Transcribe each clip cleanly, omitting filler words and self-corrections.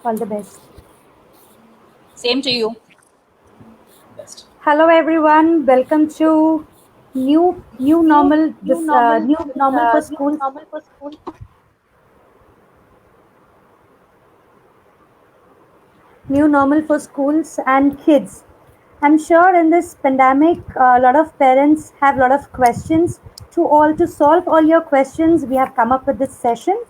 All the best. Same to you. Hello, everyone. Welcome to new normal. This new normal for schools. New normal for schools and kids. I'm sure in this pandemic, a lot of parents have a lot of questions. To solve all your questions, we have come up with this session.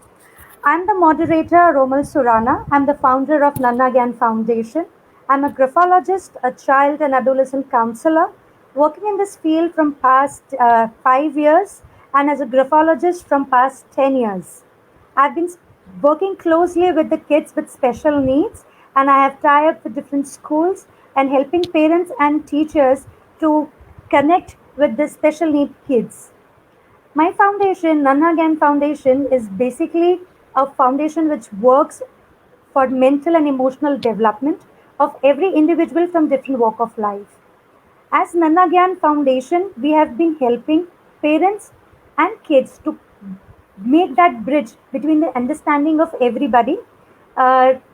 I'm the moderator, Romal Surana. I'm the founder of Nanha Gyan Foundation. I'm a graphologist, a child and adolescent counselor, working in this field from past 5 years, and as a graphologist from past 10 years. I've been working closely with the kids with special needs, and I have tied up with different schools and helping parents and teachers to connect with the special need kids. My foundation, Nanha Gyan Foundation, is basically a foundation which works for mental and emotional development of every individual from different walk of life. As Nanha Gyan Foundation, we have been helping parents and kids to make that bridge between the understanding of everybody.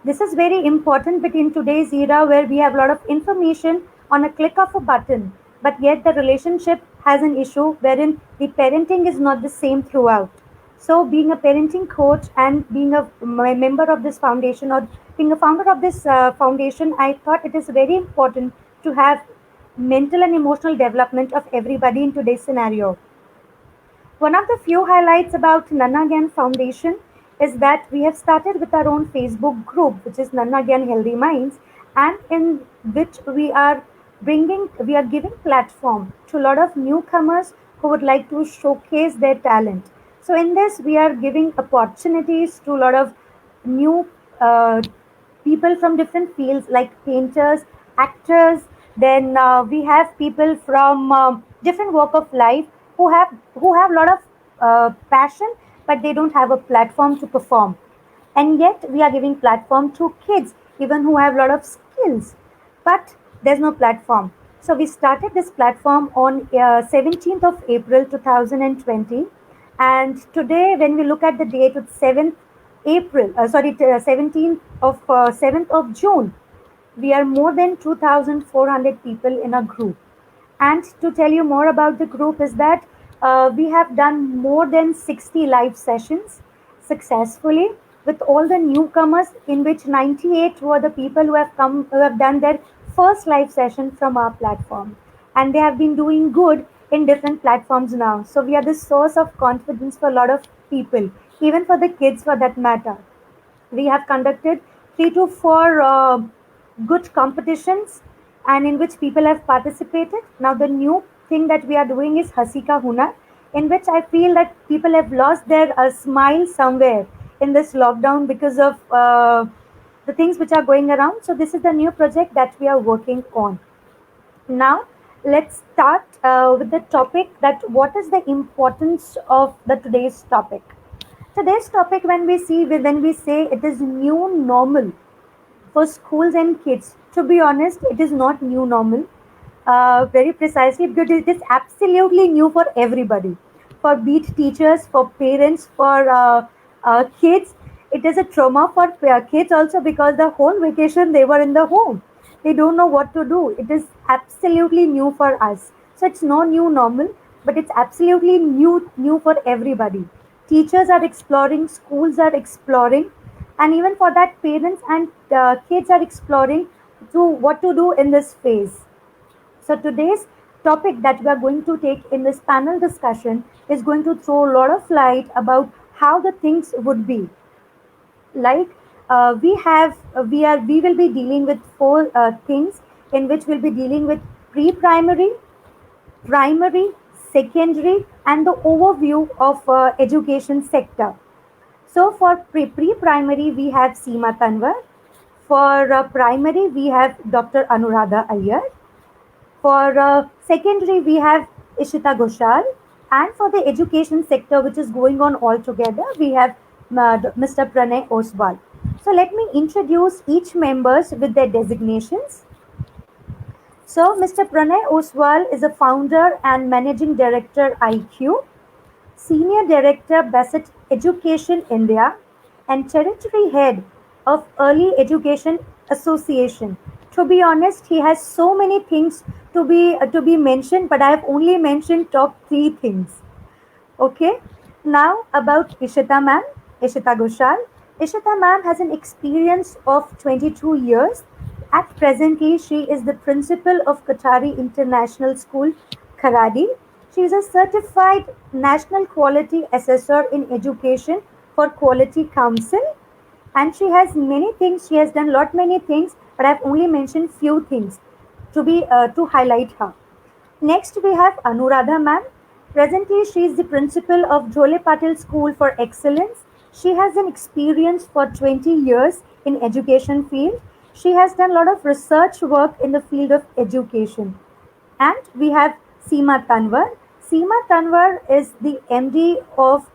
This is very important, but in today's era where we have a lot of information on a click of a button, but yet the relationship has an issue wherein the parenting is not the same throughout. So, being a parenting coach and being a member of this foundation or being a founder of this foundation, I thought it is very important to have mental and emotional development of everybody in today's scenario. One of the few highlights about Nanha Gyan Foundation is that we have started with our own Facebook group, which is Nanha Gyan Healthy Minds, and in which we are giving platform to a lot of newcomers who would like to showcase their talent. So in this, we are giving opportunities to a lot of new people from different fields like painters, actors. Then we have people from different walk of life who have a lot of passion, but they don't have a platform to perform. And yet we are giving platform to kids, even who have a lot of skills, but there's no platform. So we started this platform on 17th of April 2020, and today when we look at the date, it's 7th April, 17th of 7th of June. We are more than 2,400 people in a group. And to tell you more about the group is that we have done more than 60 live sessions successfully with all the newcomers, in which 98 were the people who have done their first live session from our platform. And they have been doing good in different platforms now. So we are the source of confidence for a lot of people, even for the kids for that matter. We have conducted 3 to 4 good competitions and in which people have participated. Now the new thing that we are doing is Hasika Hunar, in which I feel that people have lost their smile somewhere in this lockdown because of the things which are going around. So this is the new project that we are working on. Now let's start with the topic, that what is the importance of the today's topic. Today's topic, when we say it is new normal for schools and kids, to be honest, it is not new normal. Very precisely, because it is absolutely new for everybody, for beat teachers, for parents, for kids. It is a trauma for kids also, because the whole vacation they were in the home. They don't know what to do. It is absolutely new for us. So it's no new normal, but it's absolutely new for everybody. Teachers are exploring, schools are exploring, and even for that, parents and kids are exploring to what to do in this phase. So today's topic that we are going to take in this panel discussion is going to throw a lot of light about how the things would be. Like we will be dealing with 4 things, in which we'll be dealing with pre-primary, primary, secondary, and the overview of education sector. So for pre-primary, we have Seema Tanwar. For primary, we have Dr. Anuradha Iyer. For secondary, we have Ishita Ghoshal. And for the education sector, which is going on all together, we have Mr. Pranay Oswal. So let me introduce each members with their designations. So Mr. Pranay Oswal is a founder and managing director IQ, Senior Director Bassett Education India, and Territory Head of Early Education Association. To be honest, he has so many things to be mentioned, but I have only mentioned top three things. Okay, now about Ishita ma'am, Ishita Ghoshal. Ishita ma'am has an experience of 22 years. At presently, she is the principal of Qatari International School, Kharadi. She is a certified national quality assessor in education for Quality Council, and she has many things. She has done lot many things, but I've only mentioned few things to highlight her. Next, we have Anuradha ma'am. Presently, she is the principal of Jole Patil School for Excellence. She has an experience for 20 years in education field. She has done a lot of research work in the field of education. And we have Seema Tanwar. Seema Tanwar is the MD of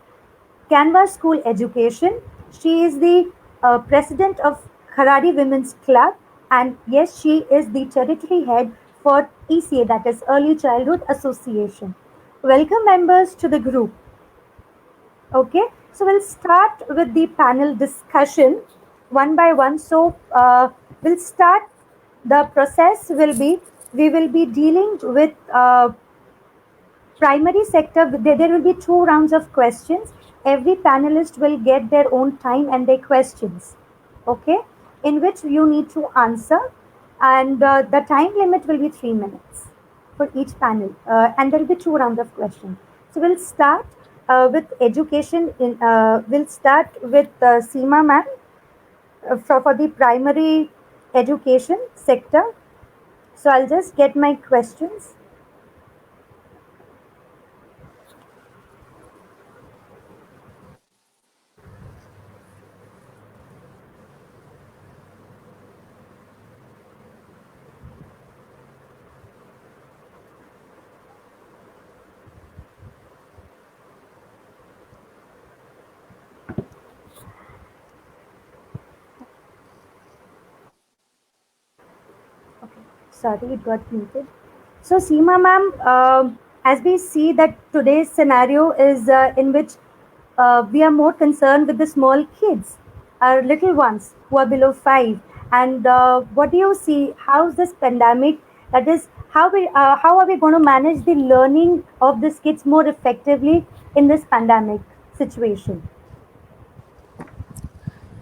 Canva School Education. She is the president of Kharadi Women's Club, and yes, she is the territory head for ECA, that is Early Childhood Association. Welcome members to the group. Okay, so we'll start with the panel discussion one by one. So we'll start. The process will be we will be dealing with primary sector. There will be two rounds of questions. Every panelist will get their own time and their questions, okay, in which you need to answer, and the time limit will be 3 minutes for each panel, and there will be two rounds of questions. So we'll start with education. We'll start with Seema ma'am for the primary education sector. So I'll just get my questions. Okay, sorry, it got muted. So, Seema ma'am, as we see that today's scenario is in which we are more concerned with the small kids, our little ones who are below 5. And what do you see? How's this pandemic? That is, how are we going to manage the learning of these kids more effectively in this pandemic situation?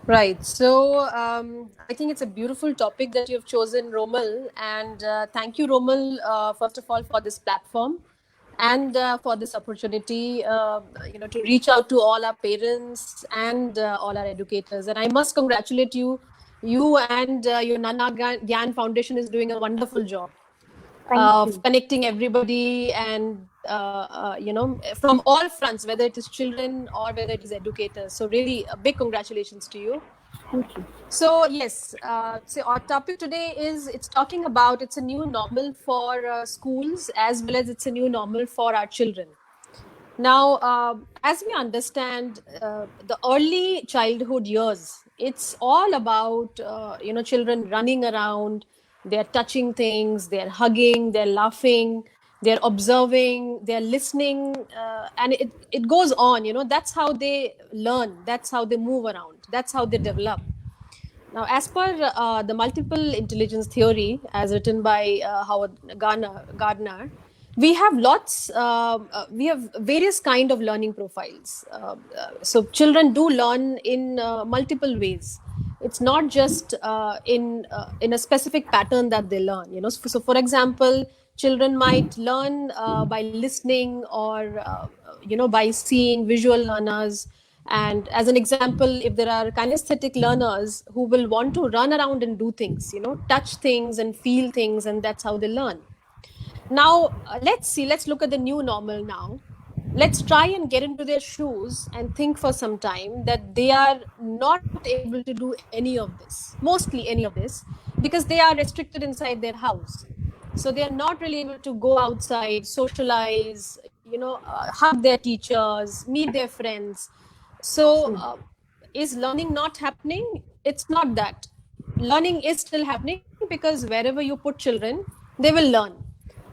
Right. So I think it's a beautiful topic that you've chosen, Romal. And thank you, Romal, first of all, for this platform and for this opportunity, to reach out to all our parents and all our educators. And I must congratulate you. You and your Nanha Gyan Foundation is doing a wonderful job Thank of you. connecting everybody and from all fronts, whether it is children or whether it is educators. So really a big congratulations to you. Thank you. So yes, so our topic today is it's talking about it's a new normal for schools as well as it's a new normal for our children. Now, as we understand, the early childhood years, it's all about children running around, they're touching things, they're hugging, they're laughing, they're observing, they're listening, and it goes on. That's how they learn, that's how they move around, that's how they develop. Now, as per the multiple intelligence theory, as written by Howard Gardner, we have various kind of learning profiles. So children do learn in multiple ways. It's not just in a specific pattern that they learn. So for example, children might learn by listening or by seeing visual learners, and as an example, if there are kinesthetic learners who will want to run around and do things, touch things and feel things, and that's how they learn. Now, let's look at the new normal now. Let's try and get into their shoes and think for some time that they are not able to do any of this, mostly any of this, because they are restricted inside their house. So they are not really able to go outside, socialize, hug their teachers, meet their friends. So, True. is learning not happening? It's not that. Learning is still happening because wherever you put children, they will learn.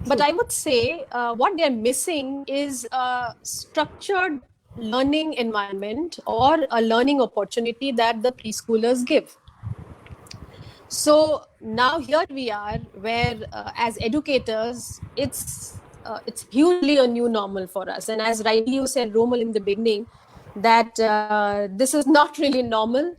But I True. would say what they're missing is a structured learning environment or a learning opportunity that the preschoolers give. So now here we are, where as educators, it's hugely a new normal for us. And as rightly you said, Romal, in the beginning, that this is not really normal.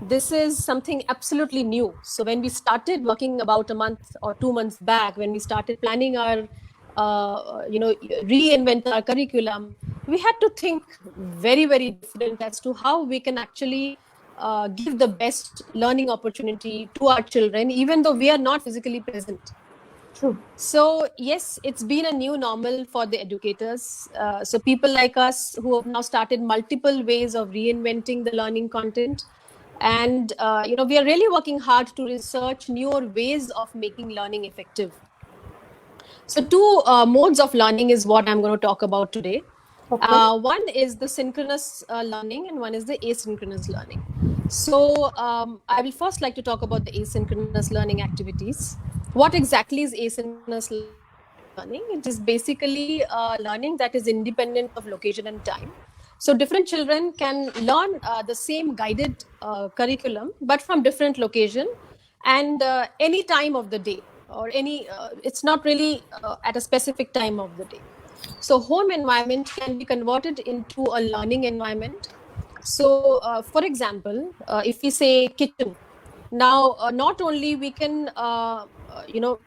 This is something absolutely new. So when we started working about a month or 2 months back, when we started planning our, reinvent our curriculum, we had to think very, very different as to how we can actually give the best learning opportunity to our children, even though we are not physically present. True. So, yes, it's been a new normal for the educators. So, people like us who have now started multiple ways of reinventing the learning content. And, we are really working hard to research newer ways of making learning effective. So, two modes of learning is what I'm going to talk about today. Okay. One is the synchronous learning, and one is the asynchronous learning. So, I will first like to talk about the asynchronous learning activities. What exactly is asynchronous learning? It is basically learning that is independent of location and time. So, different children can learn the same guided curriculum, but from different location and any time of the day, or any it's not really at a specific time of the day. So home environment can be converted into a learning environment. So for example, if we say kitchen, now not only we can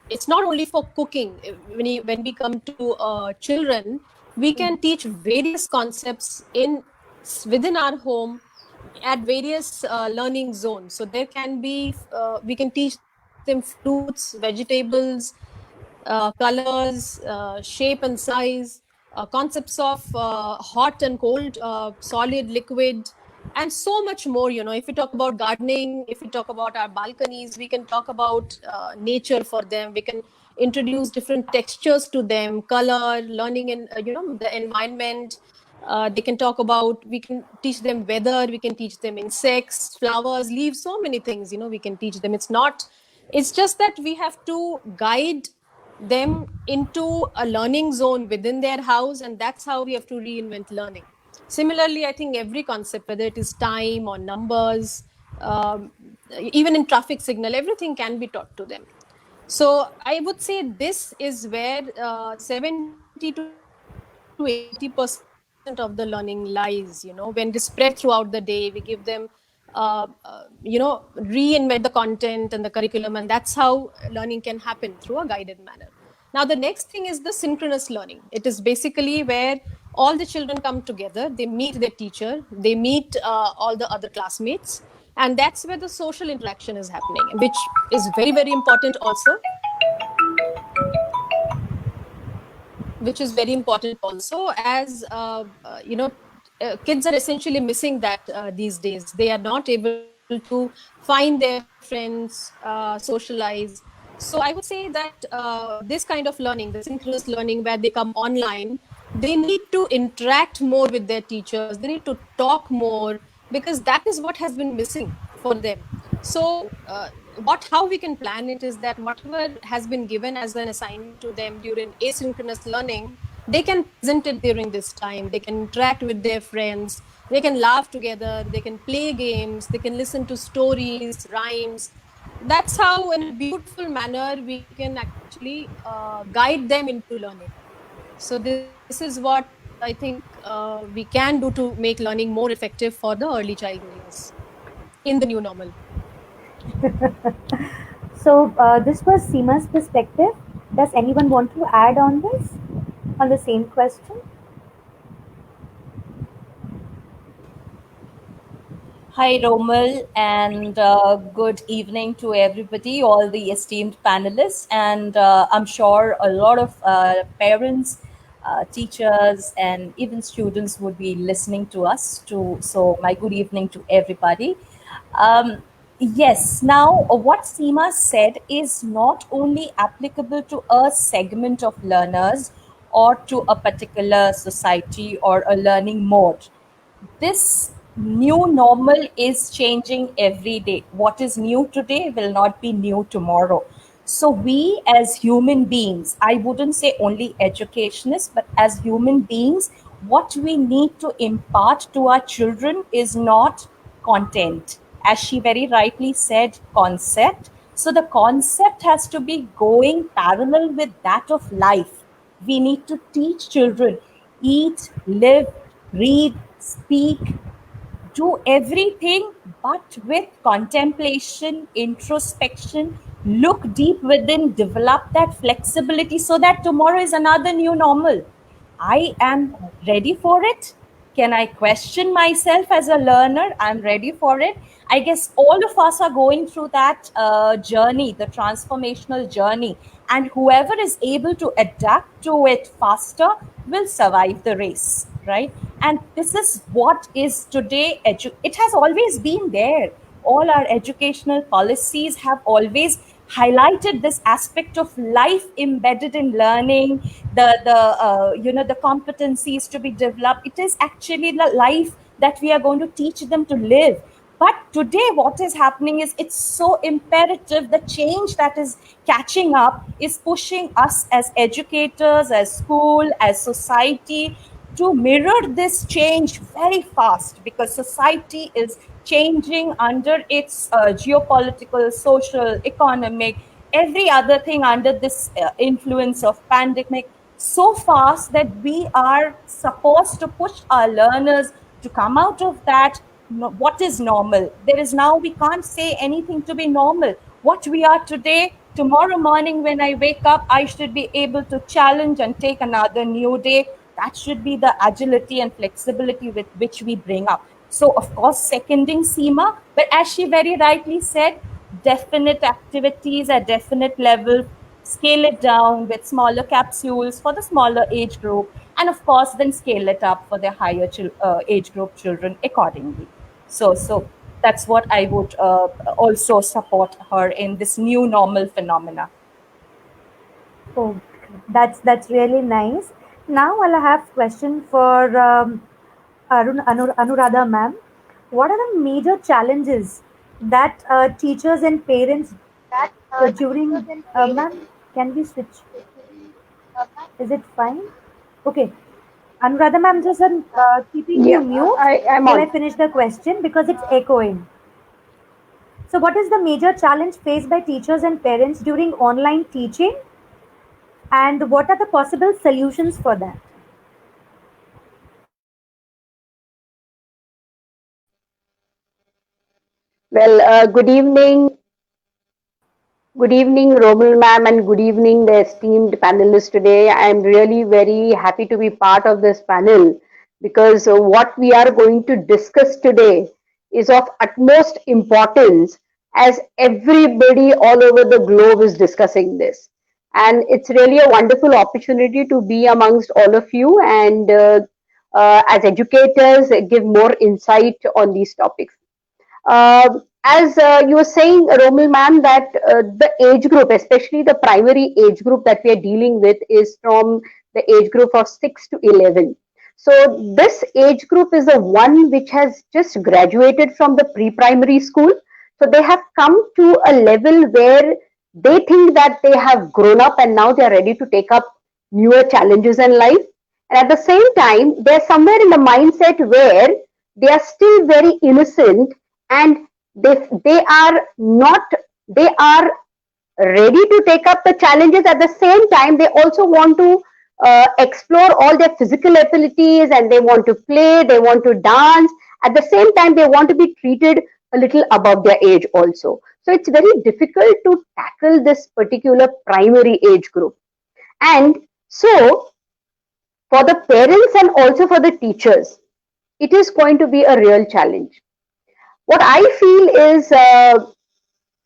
it's not only for cooking. When we come to children, we can teach various concepts in within our home at various learning zones. So there can be we can teach them fruits, vegetables, colors, shape and size, concepts of hot and cold, solid, liquid, and so much more. If we talk about gardening, if we talk about our balconies, we can talk about nature for them. We can introduce different textures to them, color, learning, and the environment. They can talk about. We can teach them weather. We can teach them insects, flowers, leaves, so many things. We can teach them. It's just that we have to guide them into a learning zone within their house, and that's how we have to reinvent learning. Similarly, I think every concept, whether it is time or numbers, um, even in traffic signal, everything can be taught to them. So I would say this is where 70 to 80% of the learning lies. When they spread throughout the day, we give them reinvent the content and the curriculum, and that's how learning can happen through a guided manner. Now the next thing is the synchronous learning. It is basically where all the children come together, they meet their teacher, they meet all the other classmates, and that's where the social interaction is happening, which is very, very important also. Which is very important also, as kids are essentially missing that these days. They are not able to find their friends, socialize. So I would say that this kind of learning, the synchronous learning, where they come online, they need to interact more with their teachers, they need to talk more, because that is what has been missing for them. So what how we can plan it is that whatever has been given as an assignment to them during asynchronous learning, they can present it during this time. They can interact with their friends, they can laugh together, they can play games, they can listen to stories, rhymes. That's how, in a beautiful manner, we can actually guide them into learning. So this is what I think we can do to make learning more effective for the early childhood years in the new normal. So this was Seema's perspective. Does anyone want to add on this, on the same question? Hi, Romal, and good evening to everybody, all the esteemed panelists. And I'm sure a lot of parents, teachers, and even students would be listening to us too. So, my good evening to everybody. Um, yes, now what Seema said is not only applicable to a segment of learners or to a particular society or a learning mode. This new normal is changing every day. What is new today will not be new tomorrow. So, we as human beings, I wouldn't say only educationists, but as human beings, what we need to impart to our children is not content. As she very rightly said, concept. So the concept has to be going parallel with that of life. We need to teach children eat, live, read, speak, do everything, but with contemplation, introspection, look deep within, develop that flexibility so that tomorrow is another new normal. I am ready for it. Can I question myself as a learner? I'm ready for it. I guess all of us are going through that journey, the transformational journey. And whoever is able to adapt to it faster will survive the race, right? And this is what is today. It has always been there. All our educational policies have always highlighted this aspect of life embedded in learning, the competencies to be developed. It is actually the life that we are going to teach them to live. But today what is happening is it's so imperative. The change that is catching up is pushing us as educators, as school, as society, to mirror this change very fast, because society is changing under its geopolitical, social, economic, every other thing under this influence of pandemic so fast that we are supposed to push our learners to come out of that. What is normal? There is now, we can't say anything to be normal. What we are today, tomorrow morning when I wake up, I should be able to challenge and take another new day. That should be the agility and flexibility with which we bring up. So, of course, seconding Seema, but as she very rightly said, definite activities at definite level, scale it down with smaller capsules for the smaller age group, and of course, then scale it up for the higher age group children accordingly. So that's what I would also support her in this new normal phenomena. Oh, that's really nice. Now I'll have question for Anuradha ma'am. What are the major challenges that teachers and parents during ma'am? Can we switch? Is it fine? Okay. Anuradha ma'am, just keeping you Yeah, mute I'm till I on. finish the question because it's echoing. So, what is the major challenge faced by teachers and parents during online teaching, and what are the possible solutions for that? Well, good evening, Romil ma'am, and good evening, the esteemed panelists today. I'm really very happy to be part of this panel because what we are going to discuss today is of utmost importance as everybody all over the globe is discussing this. And it's really a wonderful opportunity to be amongst all of you and as educators give more insight on these topics. As you were saying, Romil ma'am, that the age group, especially the primary age group that we are dealing with, is from the age group of 6 to 11. So this age group is the one which has just graduated from the pre-primary school. So they have come to a level where they think that they have grown up and now they are ready to take up newer challenges in life. And at the same time, they're somewhere in the mindset where they are still very innocent and they are not they are ready to take up the challenges. At the same time, they also want to explore all their physical abilities and they want to play, they want to dance. At the same time, they want to be treated a little above their age also. So it's very difficult to tackle this particular primary age group. And so for the parents and also for the teachers, it is going to be a real challenge. What I feel is,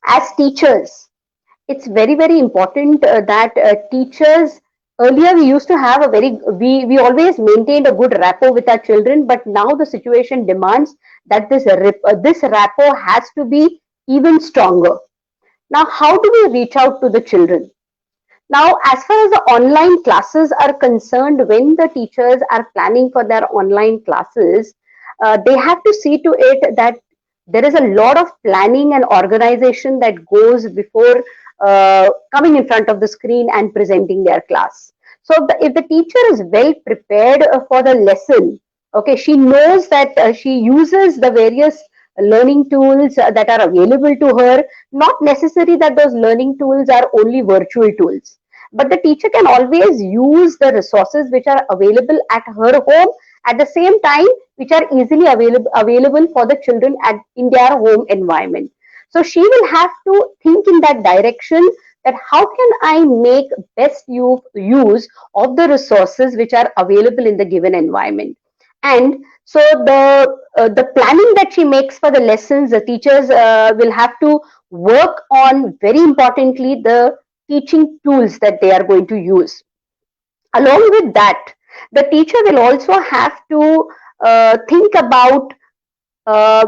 as teachers, it's very very important that teachers, earlier we used to have a very we always maintained a good rapport with our children, but now the situation demands that this rapport has to be even stronger. Now how do we reach out to the children? Now, as far as the online classes are concerned, when the teachers are planning for their online classes, they have to see to it that there is a lot of planning and organization that goes before coming in front of the screen and presenting their class. So, if the teacher is well prepared for the lesson, okay, she knows that she uses the various learning tools that are available to her. Not necessary that those learning tools are only virtual tools, but the teacher can always use the resources which are available at her home, at the same time which are easily available for the children in their home environment. So she will have to think in that direction, that how can I make best use of the resources which are available in the given environment. And so the planning that she makes for the lessons, the teachers will have to work on, very importantly, the teaching tools that they are going to use. Along with that, the teacher will also have to think about uh,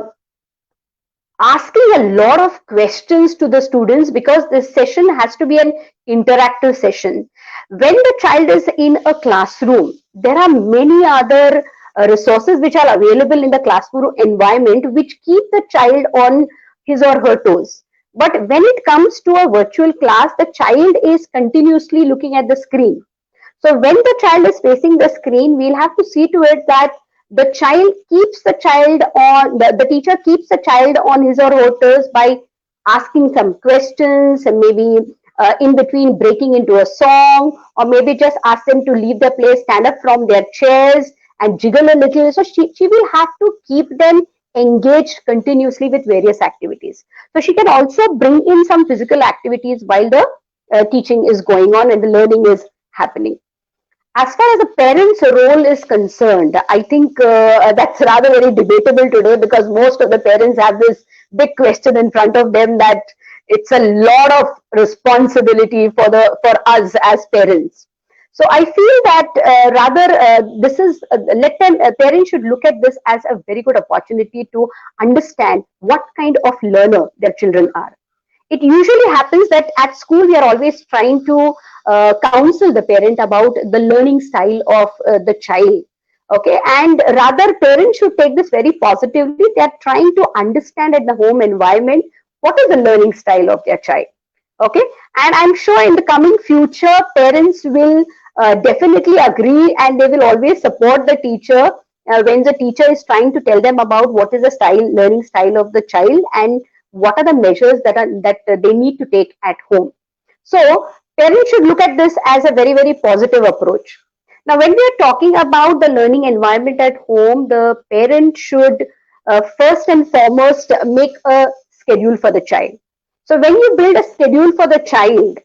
asking a lot of questions to the students, because this session has to be an interactive session. When the child is in a classroom, there are many other resources which are available in the classroom environment which keep the child on his or her toes. But when it comes to a virtual class, the child is continuously looking at the screen. So when the child is facing the screen, we'll have to see to it that the teacher keeps the child on his or her toes by asking some questions, and maybe in between breaking into a song, or maybe just ask them to leave their place, stand up from their chairs and jiggle a little. So she will have to keep them engaged continuously with various activities. So she can also bring in some physical activities while the teaching is going on and the learning is happening. As far as the parent's role is concerned, I think that's rather very debatable today, because most of the parents have this big question in front of them, that it's a lot of responsibility for us as parents. So I feel that rather this is let them parents should look at this as a very good opportunity to understand what kind of learner their children are. It usually happens that at school we are always trying to counsel the parent about the learning style of the child. Okay, and rather parents should take this very positively. They are trying to understand at the home environment what is the learning style of their child. Okay, and I'm sure in the coming future parents will definitely agree, and they will always support the teacher when the teacher is trying to tell them about what is the learning style of the child, and what are the measures that they need to take at home. So parents should look at this as a very, very positive approach. Now, when we are talking about the learning environment at home, the parent should first and foremost make a schedule for the child. So when you build a schedule for the child,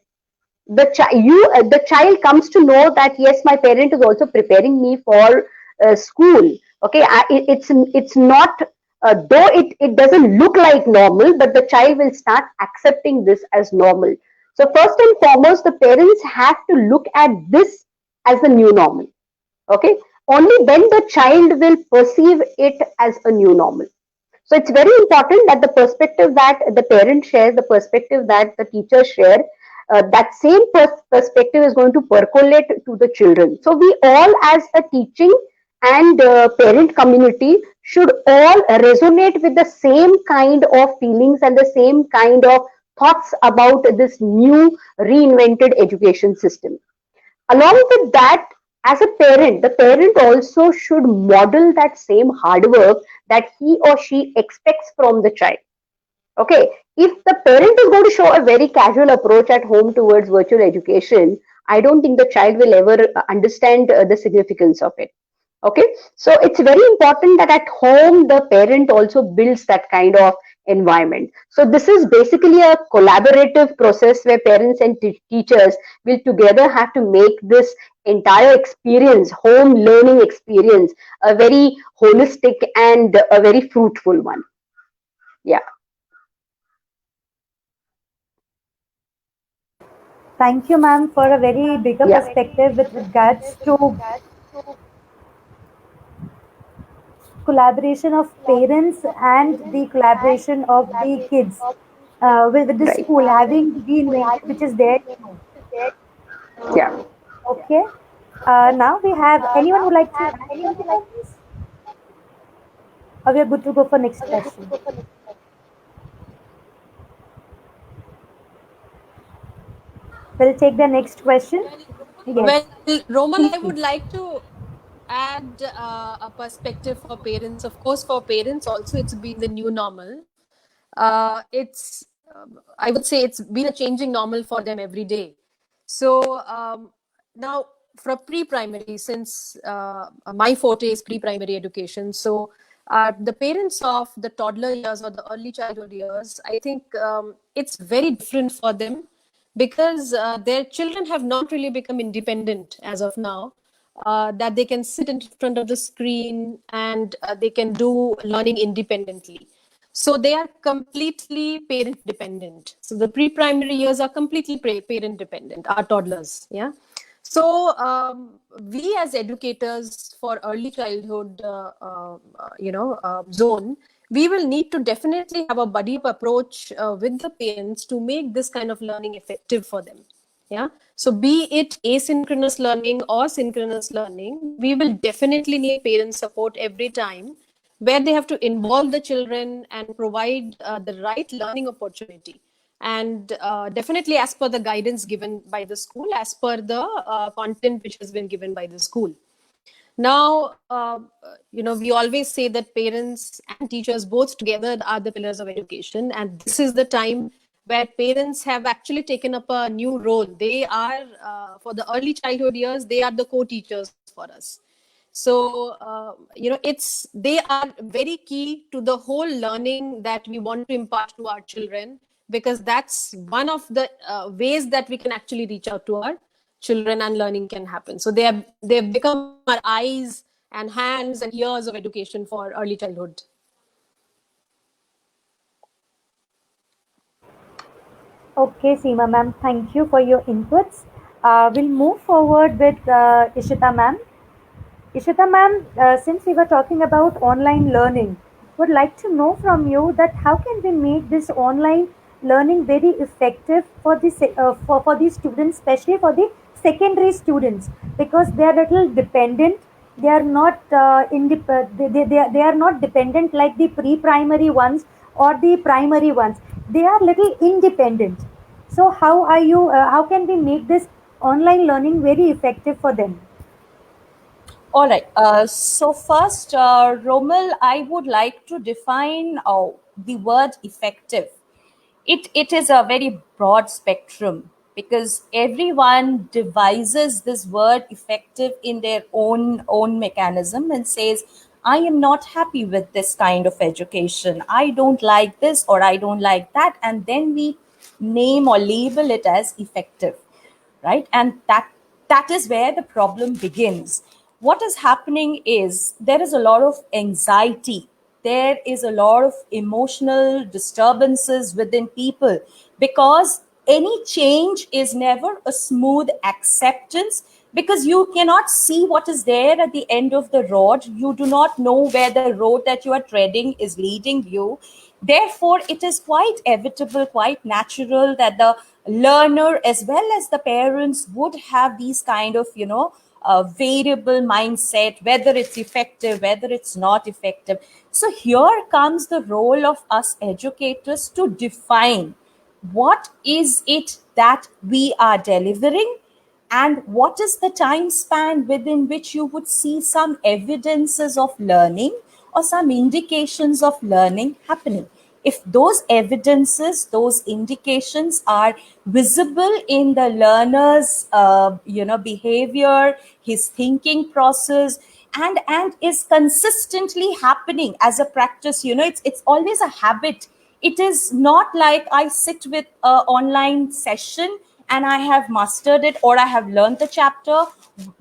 the child comes to know that yes, my parent is also preparing me for school. Okay, it's not though it doesn't look like normal, but the child will start accepting this as normal. So first and foremost, the parents have to look at this as the new normal. Okay, only then the child will perceive it as a new normal. So it's very important that the perspective that the parent shares, the perspective that the teachers share, that same perspective is going to percolate to the children. So we all, as a teaching and parent community, should all resonate with the same kind of feelings and the same kind of thoughts about this new reinvented education system. Along with that, as a parent, the parent also should model that same hard work that he or she expects from the child. Okay, if the parent is going to show a very casual approach at home towards virtual education, I don't think the child will ever understand the significance of it. Okay, so it's very important that at home the parent also builds that kind of environment. So this is basically a collaborative process where parents and teachers will together have to make this entire experience, home learning experience, a very holistic and a very fruitful one. Yeah. Thank you, ma'am, for a very bigger Yeah. perspective with regards to collaboration of parents and the collaboration of the kids with the Right. school having reinvented, which is there. Yeah. Okay. Now we have anyone would like to add something on this, or we are good to go for next question. We'll take the next question. Yes, Well, Romal, please, I would please. like to. add a perspective for parents, of course, for parents also, it's been the new normal. It's I would say it's been a changing normal for them every day. So now for pre-primary, since my forte is pre-primary education, so the parents of the toddler years or the early childhood years, I think it's very different for them, because their children have not really become independent as of now, that they can sit in front of the screen and they can do learning independently. So they are completely parent dependent. So the pre-primary years are completely parent dependent, our toddlers. Yeah. So we as educators for early childhood, zone, we will need to definitely have a buddy up approach with the parents to make this kind of learning effective for them. Yeah. So be it asynchronous learning or synchronous learning, we will definitely need parent support every time, where they have to involve the children and provide the right learning opportunity. And definitely as per the guidance given by the school, as per the content which has been given by the school. Now, we always say that parents and teachers both together are the pillars of education. And this is the time where parents have actually taken up a new role. They are, for the early childhood years, they are the co-teachers for us. So, they are very key to the whole learning that we want to impart to our children, because that's one of the ways that we can actually reach out to our children and learning can happen. So they've become our eyes and hands and ears of education for early childhood. Okay, Seema ma'am, thank you for your inputs. We'll move forward with Ishita ma'am. Ishita ma'am, since we were talking about online learning, would like to know from you that how can we make this online learning very effective for the for these students, especially for the secondary students, because they are little dependent. They are not they are not dependent like the pre-primary ones or the primary ones. They are little independent. So how are you? How can we make this online learning very effective for them? All right. So first, Romel, I would like to define the word effective. It is a very broad spectrum, because everyone devises this word effective in their own mechanism and says, I am not happy with this kind of education. I don't like this or I don't like that. And then we name or label it as effective, right? And that is where the problem begins. What is happening is there is a lot of anxiety, there is a lot of emotional disturbances within people, because any change is never a smooth acceptance, because you cannot see what is there at the end of the road. You do not know where the road that you are treading is leading you. Therefore, it is quite inevitable, quite natural that the learner as well as the parents would have these kind of, variable mindset, whether it's effective, whether it's not effective. So here comes the role of us educators to define what is it that we are delivering, and what is the time span within which you would see some evidences of learning or some indications of learning happening. If those evidences, those indications are visible in the learner's behavior, his thinking process, and is consistently happening as a practice, it's always a habit. It is not like I sit with an online session and I have mastered it or I have learned the chapter.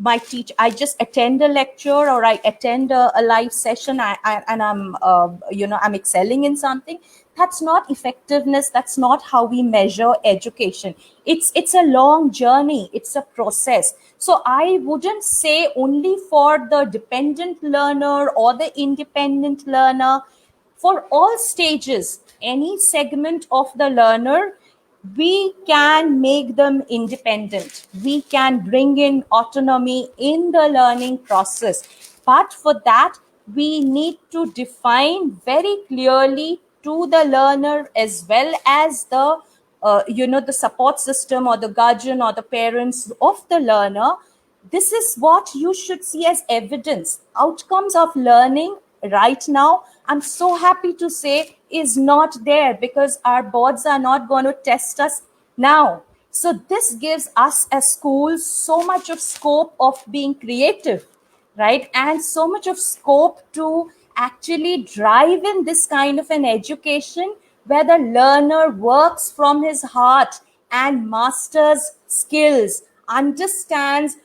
I just attend a lecture or I attend a live session, and I'm excelling in something. That's not effectiveness. That's not how we measure education. It's a long journey. It's a process. So I wouldn't say only for the dependent learner or the independent learner. For all stages, any segment of the learner, we can make them independent. We can bring in autonomy in the learning process. But for that, we need to define very clearly to the learner as well as the support system or the guardian or the parents of the learner, This is what you should see as evidence. Outcomes of learning right now, I'm so happy to say, is not there because our boards are not going to test us now. So this gives us as schools so much of scope of being creative, right? And so much of scope to actually drive in this kind of an education where the learner works from his heart and masters skills, understands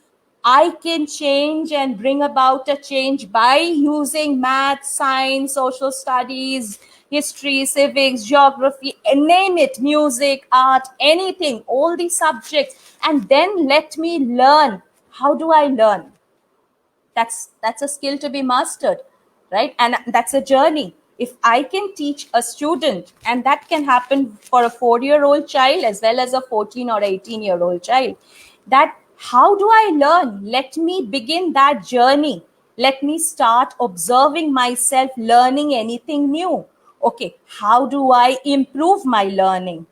I can change and bring about a change by using math, science, social studies, history, civics, geography, name it, music, art, anything, all these subjects. And then let me learn. How do I learn? That's a skill to be mastered, right? And that's a journey. If I can teach a student, and that can happen for a 4-year-old child as well as a 14 or 18-year-old child, that how do I learn? Let me begin that journey. Let me start observing myself learning anything new. Okay, how do I improve my learning?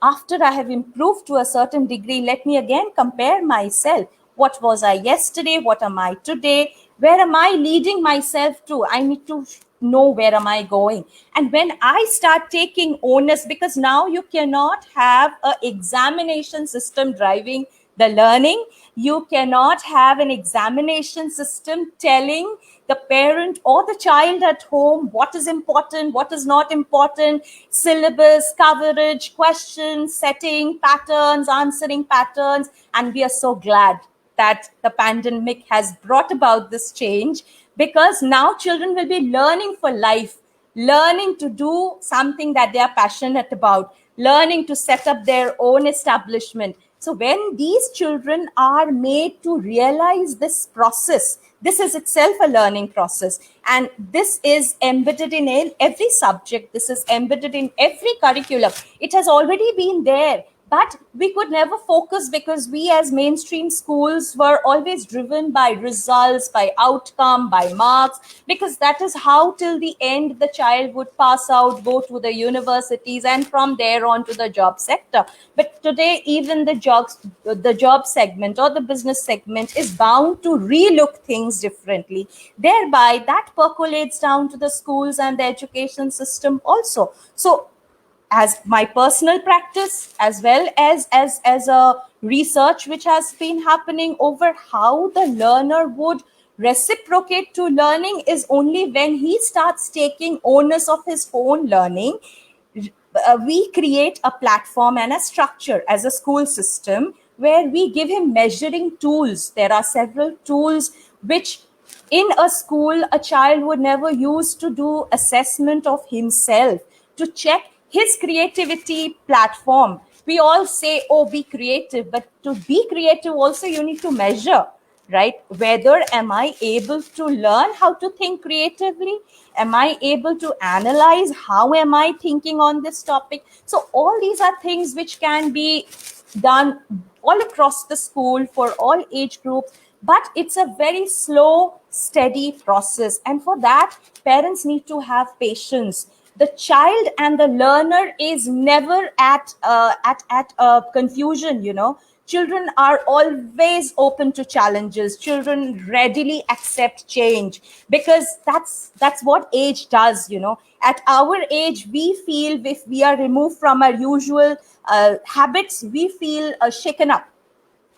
After I have improved to a certain degree, let me again compare myself. What was I yesterday? What am I today? Where am I leading myself to? I need to know where am I going. And when I start taking onus, because now you cannot have an examination system driving the learning. You cannot have an examination system telling the parent or the child at home what is important, what is not important, syllabus, coverage, questions, setting patterns, answering patterns. And we are so glad that the pandemic has brought about this change, because now children will be learning for life, learning to do something that they are passionate about, learning to set up their own establishment. So when these children are made to realize this process, this is itself a learning process. And this is embedded in every subject. This is embedded in every curriculum. It has already been there. But we could never focus because we as mainstream schools were always driven by results, by outcome, by marks, because that is how till the end the child would pass out, go to the universities, and from there on to the job sector. But today, even the job segment or the business segment is bound to relook things differently. Thereby, that percolates down to the schools and the education system also. So as my personal practice, as well as a research which has been happening over how the learner would reciprocate to learning, is only when he starts taking onus of his own learning. We create a platform and a structure as a school system where we give him measuring tools. There are several tools which in a school a child would never use to do assessment of himself, to check his creativity platform. We all say, oh, be creative, but to be creative also you need to measure, right? Whether am I able to learn how to think creatively? Am I able to analyze how am I thinking on this topic? So all these are things which can be done all across the school for all age groups, but it's a very slow, steady process. And for that, parents need to have patience. The child and the learner is never at a confusion. Children are always open to challenges. Children readily accept change because that's what age does. At our age, we feel if we are removed from our usual habits, we feel shaken up.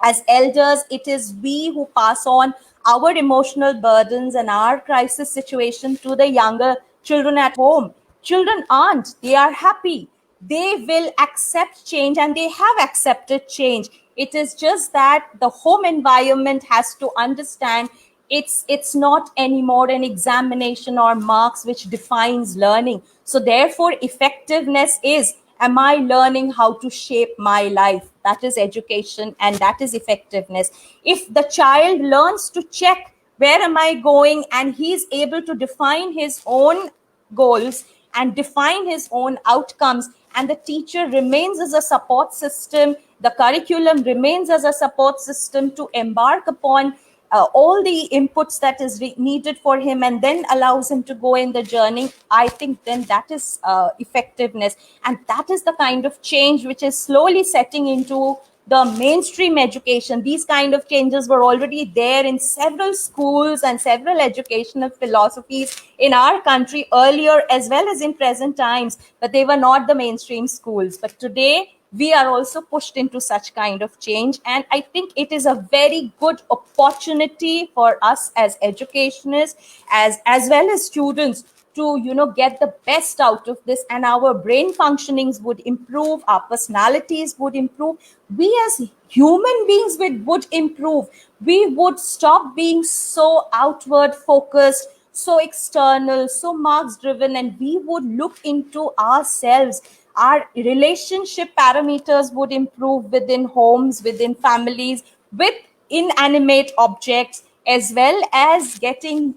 As elders, it is we who pass on our emotional burdens and our crisis situation to the younger children at home. Children aren't, they are happy. They will accept change and they have accepted change. It is just that the home environment has to understand it's not anymore an examination or marks which defines learning. So therefore, effectiveness is, am I learning how to shape my life? That is education and that is effectiveness. If the child learns to check where am I going and he's able to define his own goals and define his own outcomes, and the teacher remains as a support system, the curriculum remains as a support system to embark upon all the inputs that is needed for him, and then allows him to go in the journey, I think then that is effectiveness. And that is the kind of change which is slowly setting into the mainstream education. These kind of changes were already there in several schools and several educational philosophies in our country earlier as well as in present times, but they were not the mainstream schools. But today we are also pushed into such kind of change, and I think it is a very good opportunity for us as educationists, as well as students, to get the best out of this, and our brain functionings would improve, our personalities would improve, we as human beings would improve. We would stop being so outward focused, so external, so marks driven, and we would look into ourselves. Our relationship parameters would improve within homes, within families, with inanimate objects, as well as getting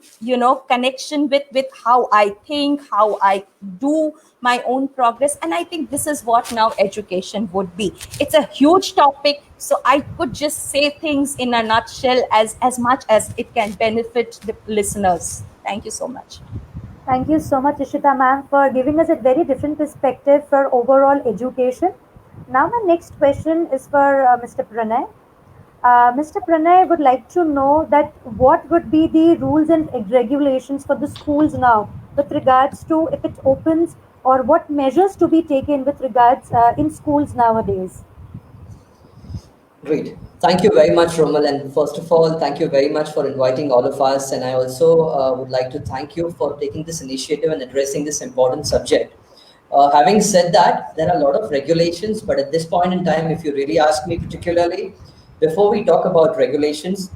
connection with how I think, how I do my own progress. And I think this is what now education would be. It's a huge topic, so I could just say things in a nutshell as much as it can benefit the listeners. Thank you so much. Thank you so much, Ishita ma'am, for giving us a very different perspective for overall education. Now, my next question is for Mr. Pranay. Mr. Pranay would like to know that what would be the rules and regulations for the schools now with regards to if it opens, or what measures to be taken with regards in schools nowadays. Great. Thank you very much, Romal. And first of all, thank you very much for inviting all of us. And I also would like to thank you for taking this initiative and addressing this important subject. Having said that, there are a lot of regulations, but at this point in time, if you really ask me particularly, before we talk about regulations,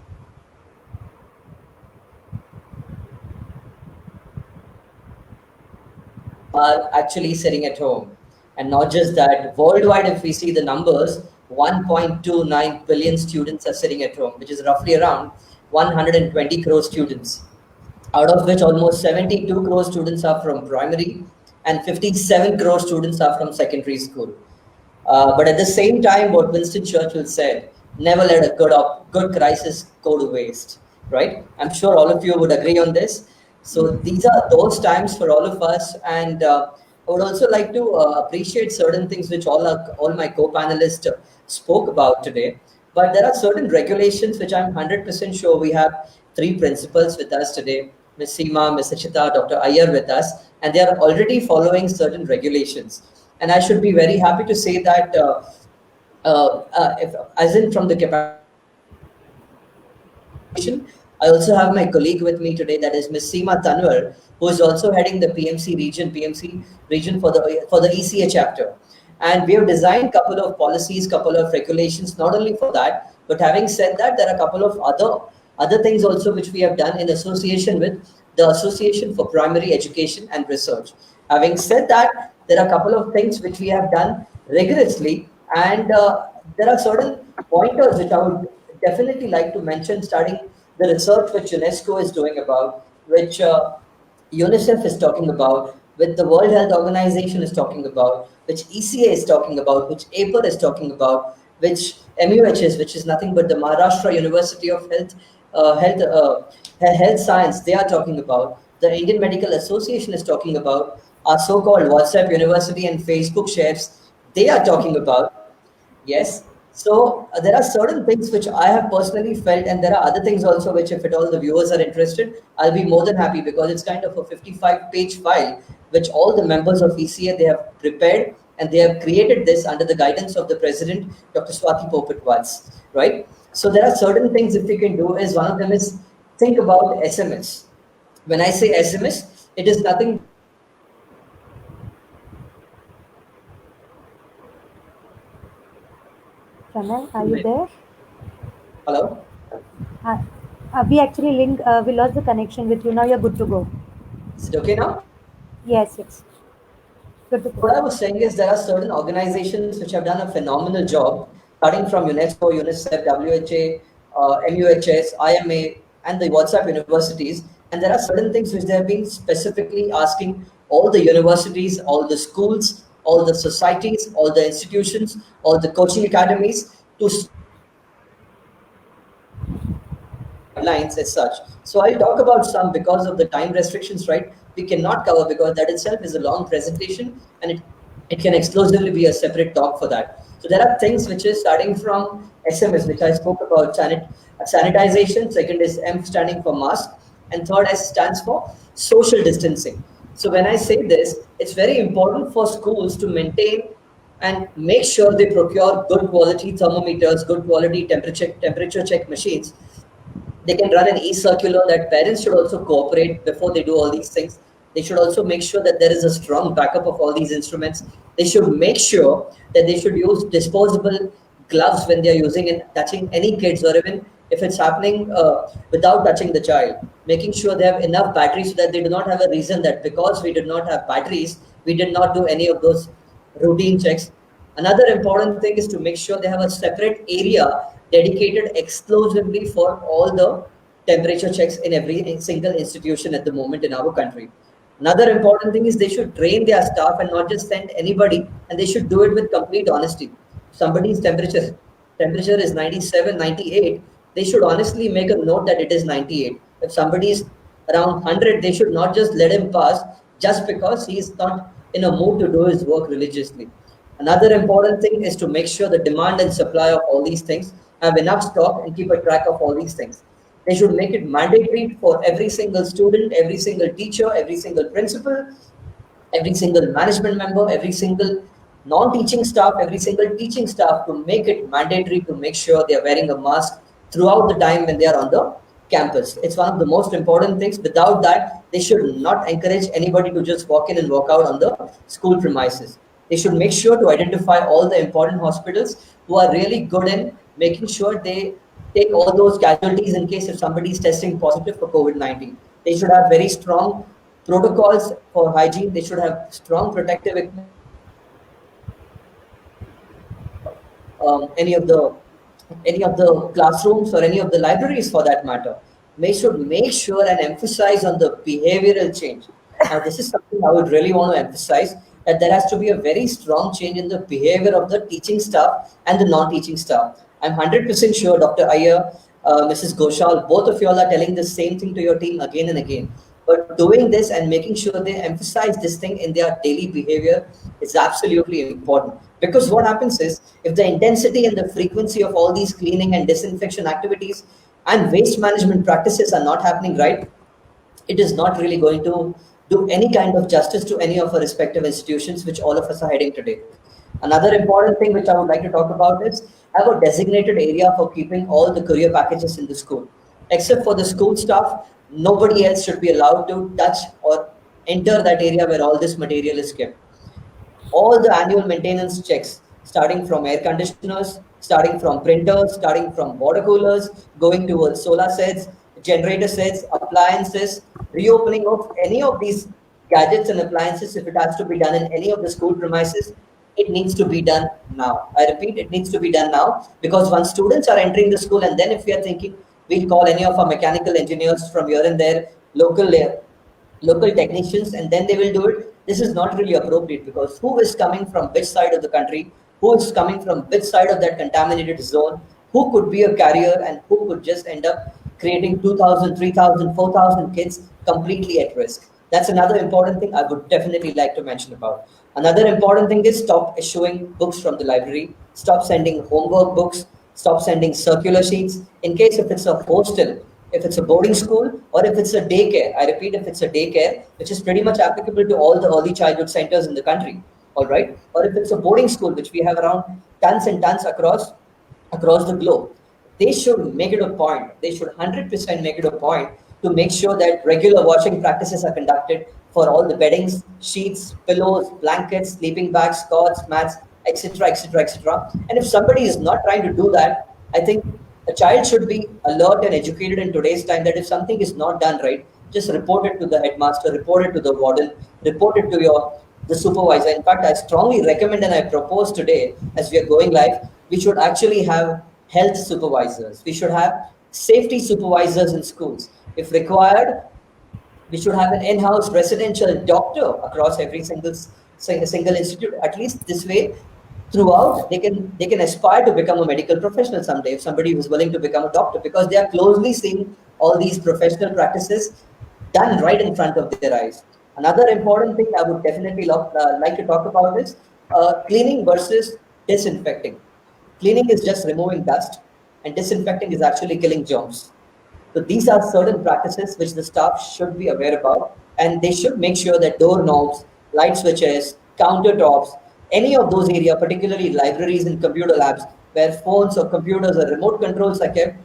are actually sitting at home. And not just that, worldwide, if we see the numbers, 1.29 billion students are sitting at home, which is roughly around 120 crore students, out of which almost 72 crore students are from primary and 57 crore students are from secondary school. But at the same time, what Winston Churchill said, never let a good crisis go to waste, right? I'm sure all of you would agree on this. So these are those times for all of us. And I would also like to appreciate certain things which all my co-panelists spoke about today. But there are certain regulations which I'm 100% sure we have three principals with us today, Ms. Seema, Ms. Achita, Dr. Iyer with us, and they are already following certain regulations. And I should be very happy to say that, as in from the capacity, I also have my colleague with me today, that is Ms. Seema Tanwar, who is also heading the PMC region for the ECA chapter. And we have designed a couple of policies, couple of regulations, not only for that, but having said that, there are a couple of other things also which we have done in association with the Association for Primary Education and Research. Having said that, there are a couple of things which we have done rigorously, and there are certain pointers which I would definitely like to mention, starting the research which UNESCO is doing about, which UNICEF is talking about, which the World Health Organization is talking about, which ECA is talking about, which APER is talking about, which MUHS, which is nothing but the Maharashtra University of Health Science, they are talking about. The Indian Medical Association is talking about. Our so-called WhatsApp University and Facebook shares, they are talking about. Yes. So there are certain things which I have personally felt, and there are other things also which, if at all the viewers are interested, I'll be more than happy, because it's kind of a 55-page file which all the members of ECA, they have prepared, and they have created this under the guidance of the president, Dr. Swati Popatwats, right? So there are certain things if we can do is, one of them is think about SMS. When I say SMS, it is nothing. Pranay, are you there? Hello? Uh, we lost the connection with you. Now you're good to go. Is it okay now? Yes, yes. Good to go. What I was saying is there are certain organizations which have done a phenomenal job, starting from UNESCO, UNICEF, WHA, MUHS, IMA, and the WhatsApp universities. And there are certain things which they have been specifically asking all the universities, all the schools, all the societies, all the institutions, all the coaching academies to guidelines as such. So I'll talk about some because of the time restrictions, right? We cannot cover, because that itself is a long presentation, and it can exclusively be a separate talk for that. So there are things which is starting from SMS, which I spoke about, sanitization. Second is M standing for mask, and third S stands for social distancing. So when I say this, it's very important for schools to maintain and make sure they procure good quality thermometers, good quality temperature check machines. They can run an e-circular that parents should also cooperate before they do all these things. They should also make sure that there is a strong backup of all these instruments. They should make sure that they should use disposable gloves when they are using and touching any kids, or even if it's happening without touching the child, making sure they have enough batteries so that they do not have a reason that because we did not have batteries, we did not do any of those routine checks. Another important thing is to make sure they have a separate area dedicated exclusively for all the temperature checks in every single institution at the moment in our country. Another important thing is they should train their staff and not just send anybody, and they should do it with complete honesty. Somebody's temperature is 97, 98, they should honestly make a note that it is 98. If somebody is around 100, they should not just let him pass just because he is not in a mood to do his work religiously. Another important thing is to make sure the demand and supply of all these things have enough stock and keep a track of all these things. They should make it mandatory for every single student, every single teacher, every single principal, every single management member, every single non-teaching staff, every single teaching staff, to make it mandatory to make sure they are wearing a mask throughout the time when they are on the campus. It's one of the most important things. Without that, they should not encourage anybody to just walk in and walk out on the school premises. They should make sure to identify all the important hospitals who are really good in making sure they take all those casualties in case if somebody is testing positive for COVID-19. They should have very strong protocols for hygiene. They should have strong protective equipment so that they do not enter any of the classrooms or any of the libraries for that matter. They should make sure and emphasize on the behavioral change. Now, this is something I would really want to emphasize, that there has to be a very strong change in the behavior of the teaching staff and the non-teaching staff. I'm 100% sure, Dr. Iyer, Mrs. Ghoshal, both of you all are telling the same thing to your team again and again. But doing this and making sure they emphasize this thing in their daily behavior is absolutely important. Because what happens is, if the intensity and the frequency of all these cleaning and disinfection activities and waste management practices are not happening right, it is not really going to do any kind of justice to any of our respective institutions, which all of us are heading today. Another important thing which I would like to talk about is have a designated area for keeping all the courier packages in the school. Except for the school staff, nobody else should be allowed to touch or enter that area where all this material is kept. All the annual maintenance checks, starting from air conditioners, starting from printers, starting from water coolers, going towards solar sets, generator sets, appliances, reopening of any of these gadgets and appliances, if it has to be done in any of the school premises, it needs to be done now. I repeat, it needs to be done now, because once students are entering the school, and then if we are thinking we'll call any of our mechanical engineers from here and there, local technicians, and then they will do it. This is not really appropriate, because who is coming from which side of the country, who is coming from which side of that contaminated zone, who could be a carrier, and who could just end up creating 2,000, 3,000, 4,000 kids completely at risk. That's another important thing I would definitely like to mention about. Another important thing is stop issuing books from the library, stop sending homework books, stop sending circular sheets. In case if it's a hostel, if it's a boarding school, or if it's a daycare, I repeat, if it's a daycare, which is pretty much applicable to all the early childhood centers in the country, all right? Or if it's a boarding school, which we have around tons and tons across the globe, they should make it a point. They should 100% make it a point to make sure that regular washing practices are conducted for all the beddings, sheets, pillows, blankets, sleeping bags, cots, mats, etc., etc., etc. And if somebody is not trying to do that, I think a child should be alert and educated in today's time that if something is not done right, just report it to the headmaster, report it to the warden, report it to the supervisor. In fact, I strongly recommend and I propose today, as we are going live, we should actually have health supervisors. We should have safety supervisors in schools. If required, we should have an in-house residential doctor across every single institute. At least this way, throughout, they can aspire to become a medical professional someday. If somebody was willing to become a doctor, because they are closely seeing all these professional practices done right in front of their eyes. Another important thing I would definitely like to talk about is cleaning versus disinfecting. Cleaning is just removing dust, and disinfecting is actually killing germs. So these are certain practices which the staff should be aware about, and they should make sure that doorknobs, light switches, countertops, any of those areas, particularly libraries and computer labs, where phones or computers or remote controls are kept,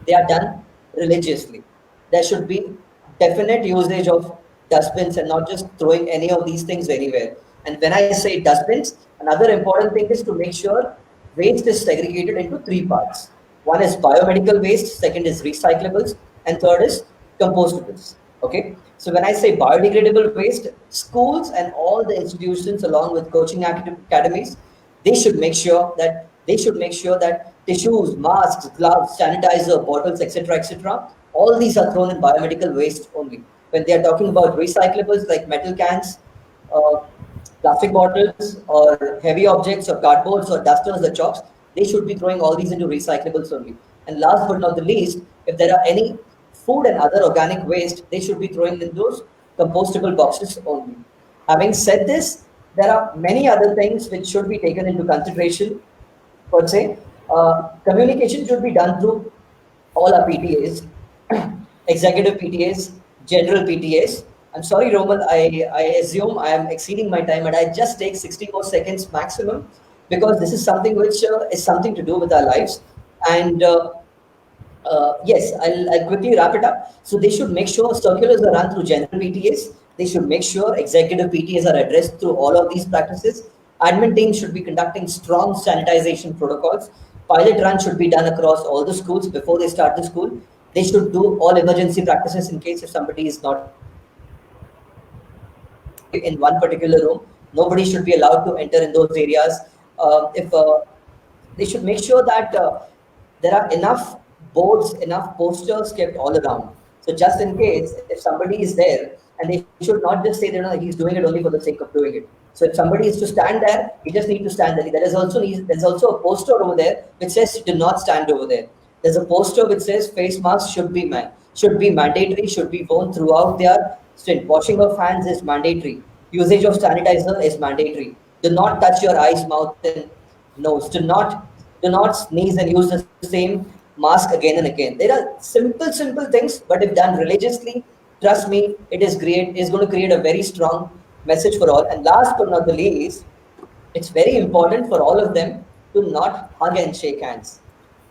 they are done religiously. There should be definite usage of dustbins and not just throwing any of these things anywhere. And when I say dustbins, another important thing is to make sure waste is segregated into three parts. One is biomedical waste, second is recyclables, and third is compostables. Okay. So when I say biodegradable waste, schools and all the institutions, along with coaching academies, they should make sure that tissues, masks, gloves, sanitizer, bottles, etc., all these are thrown in biomedical waste only. When they are talking about recyclables like metal cans, uh, plastic bottles, or heavy objects, or cardboards, or dusters, or chalks, they should be throwing all these into recyclables only. And last but not the least, if there are any food and other organic waste, they should be throwing in those compostable boxes only. Having said this, there are many other things which should be taken into consideration. Per se, communication should be done through all our PTAs, executive PTAs, general PTAs. I'm sorry, Roman, I assume I am exceeding my time, and I just take 60 more seconds maximum, because this is something which is something to do with our lives. And yes, I'll quickly wrap it up. So they should make sure circulars are run through general PTAs. They should make sure executive PTAs are addressed through all of these practices. Admin teams should be conducting strong sanitization protocols. Pilot runs should be done across all the schools before they start the school. They should do all emergency practices in case if somebody is not in one particular room. Nobody should be allowed to enter in those areas. If They should make sure that there are enough boards, enough posters kept all around. So just in case if somebody is there, and they should not just say that he's doing it only for the sake of doing it. So if somebody is to stand there, he just need to stand there. There's also a poster over there which says do not stand over there. There's a poster which says face masks should be mandatory, should be worn throughout their stint. Washing of hands is mandatory. Usage of sanitizer is mandatory. Do not touch your eyes, mouth, and nose. Do not sneeze and use the same mask again and again. There are simple things, but if done religiously, trust me, it is going to create a very strong message for all. And last but not the least, it's very important for all of them to not hug and shake hands.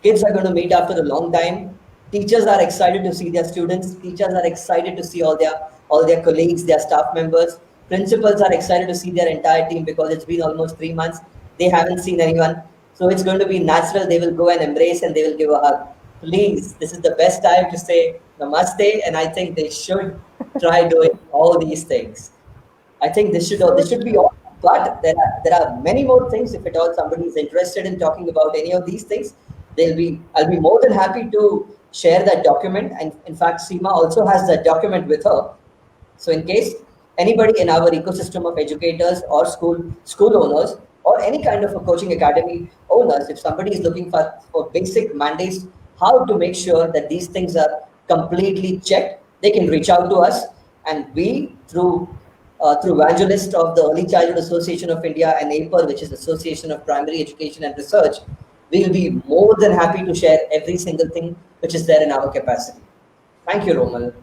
Kids are going to meet after a long time. Teachers are excited to see their students. Teachers are excited to see all their colleagues, their staff members. Principals are excited to see their entire team because it's been almost 3 months. They haven't seen anyone. So it's going to be natural. They will go and embrace and they will give a hug. Please, this is the best time to say namaste, and I think they should try doing all these things. I think So this should be true. all. But there are many more things. If at all somebody is interested in talking about any of these things, I'll be more than happy to share that document. And in fact, Seema also has that document with her. So in case anybody in our ecosystem of educators or school owners or any kind of a coaching academy owners, if somebody is looking for basic mandates, how to make sure that these things are completely checked, they can reach out to us, and we through evangelist of the Early Childhood Association of India and APER, which is Association of Primary Education and Research, we'll be more than happy to share every single thing which is there in our capacity. Thank you, Romal.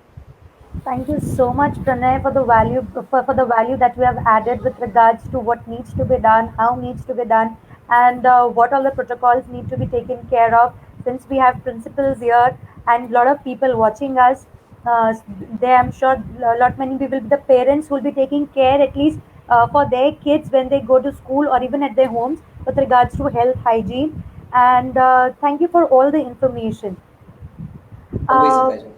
Thank you so much, Pranay, for the value that you have added with regards to what needs to be done, how needs to be done, and what all the protocols need to be taken care of. Since we have principals here and a lot of people watching us, they I'm sure a lot many people, the parents will be taking care at least for their kids when they go to school or even at their homes with regards to health hygiene. And thank you for all the information. Always a Uh, pleasure.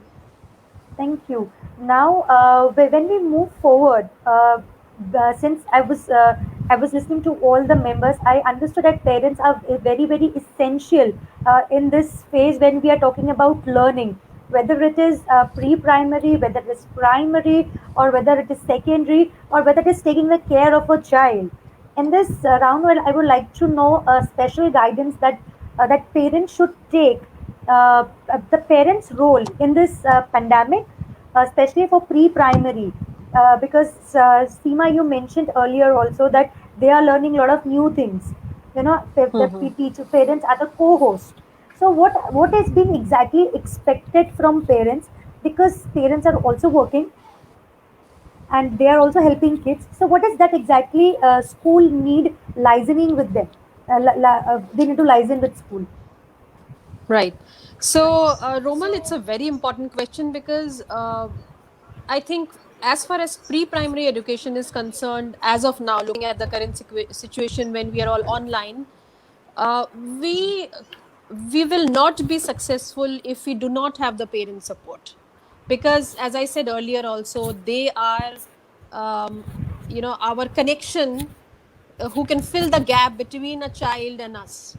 Thank you. Now, when we move forward, since I was listening to all the members, I understood that parents are very essential in this phase when we are talking about learning, whether it is pre-primary, whether it is primary, or whether it is secondary, or whether it is taking the care of a child. In this round, well, I would like to know a special guidance that parents should take, the parents' role in this pandemic, especially for pre-primary, because Seema, you mentioned earlier also that they are learning a lot of new things Hmm. teacher parents are the co-host. So what is being exactly expected from parents, because parents are also working and they are also helping kids. So what is that exactly school need listening with them? They need to listen with school. Right. So, Romal, it's a very important question because I think, as far as pre primary education is concerned, as of now, looking at the current situation when we are all online, uh, we we will not be successful if we do not have the parent support, because as I said earlier also, they are our connection, who can fill the gap between a child and us.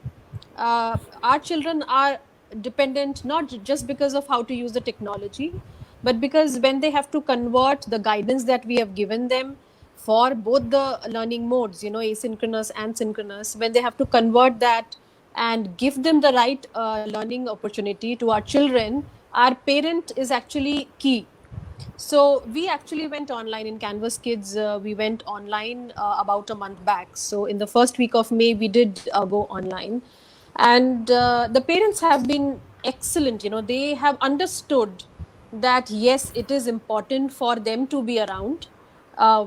Our children are dependent not just because of how to use the technology, but because when they have to convert the guidance that we have given them for both the learning modes, asynchronous and synchronous, when they have to convert that and give them the right learning opportunity to our children, our parent is actually key. So we actually went online in Canvas Kids. We went online about a month back. So in the first week of May, we did go online, and the parents have been excellent. They have understood that yes, it is important for them to be around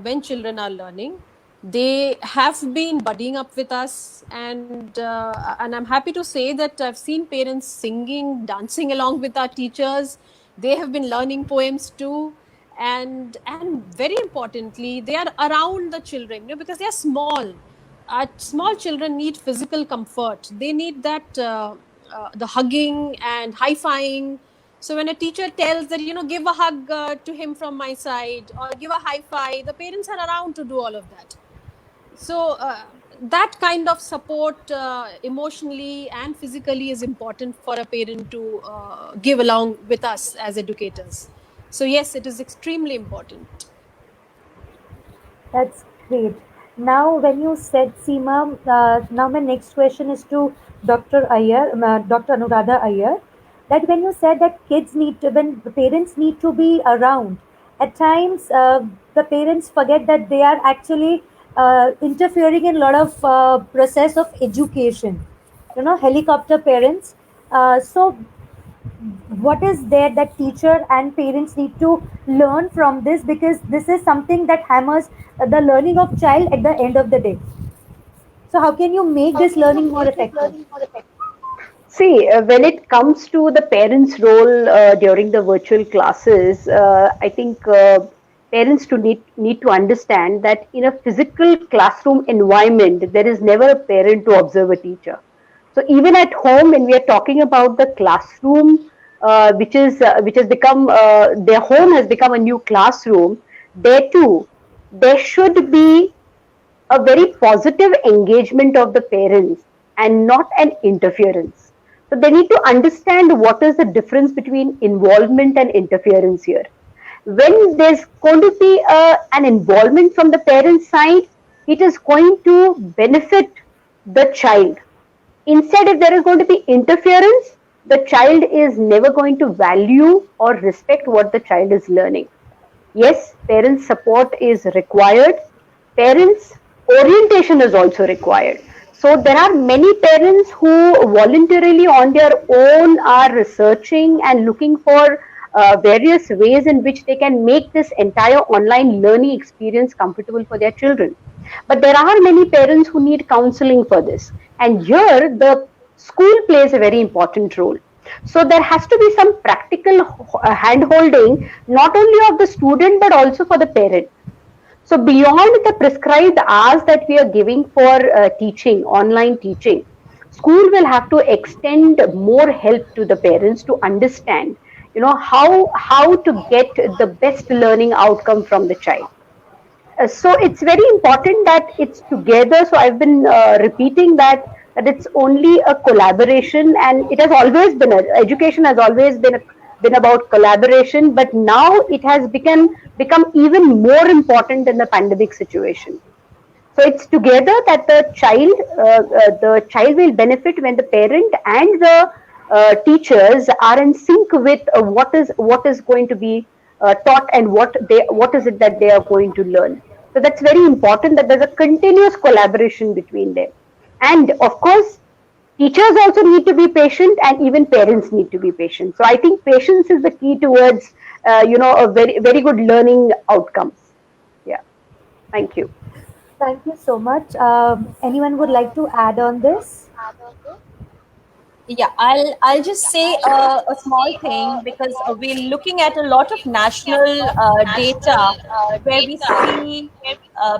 when children are learning. They have been buddying up with us, and I'm happy to say that I've seen parents singing, dancing along with our teachers. They have been learning poems too, and very importantly, they are around the children, because they are small. Small children need physical comfort. They need that the hugging and high-fiving. So when a teacher tells that, give a hug to him from my side, or give a high five, the parents are around to do all of that. So that kind of support, emotionally and physically, is important for a parent to give along with us as educators. So yes, it is extremely important. That's great. Now, when you said Seema, now my next question is to Dr. Iyer, Dr. Anuradha Iyer, that when you said that when the parents need to be around, at times the parents forget that they are actually interfering in a lot of process of education. Helicopter parents. So what is there that teacher and parents need to learn from this, because this is something that hammers the learning of child at the end of the day. So how can you make this learning more effective? See, when it comes to the parents' role during the virtual classes, I think parents need to understand that in a physical classroom environment, there is never a parent to observe a teacher. So even at home, when we are talking about the classroom, which has become their home has become a new classroom, there too there should be a very positive engagement of the parents and not an interference. So they need to understand what is the difference between involvement and interference here. When there's going to be an involvement from the parent side, it is going to benefit the child. Instead, if there is going to be interference, the child is never going to value or respect what the child is learning. Yes, parent support is required. Parents orientation is also required. So there are many parents who voluntarily on their own are researching and looking for various ways in which they can make this entire online learning experience comfortable for their children. But there are many parents who need counseling for this. And here the school plays a very important role. So there has to be some practical hand holding, not only of the student but also for the parent. So beyond the prescribed hours that we are giving for teaching, online teaching, school will have to extend more help to the parents to understand, how to get the best learning outcome from the child. So it's very important that it's together. So I've been repeating that it's only a collaboration, and it has always been education has always been about collaboration, but now it has become even more important in the pandemic situation. So it's together that the child will benefit when the parent and the teachers are in sync with what is going to be taught, and what is it that they are going to learn. So that's very important, that there's a continuous collaboration between them. And of course, teachers also need to be patient, and even parents need to be patient. So I think patience is the key towards, a very good learning outcomes. Yeah. Thank you. Thank you so much. Anyone would like to add on this? Yeah, I'll just say a small thing, because we're looking at a lot of national data where we see uh,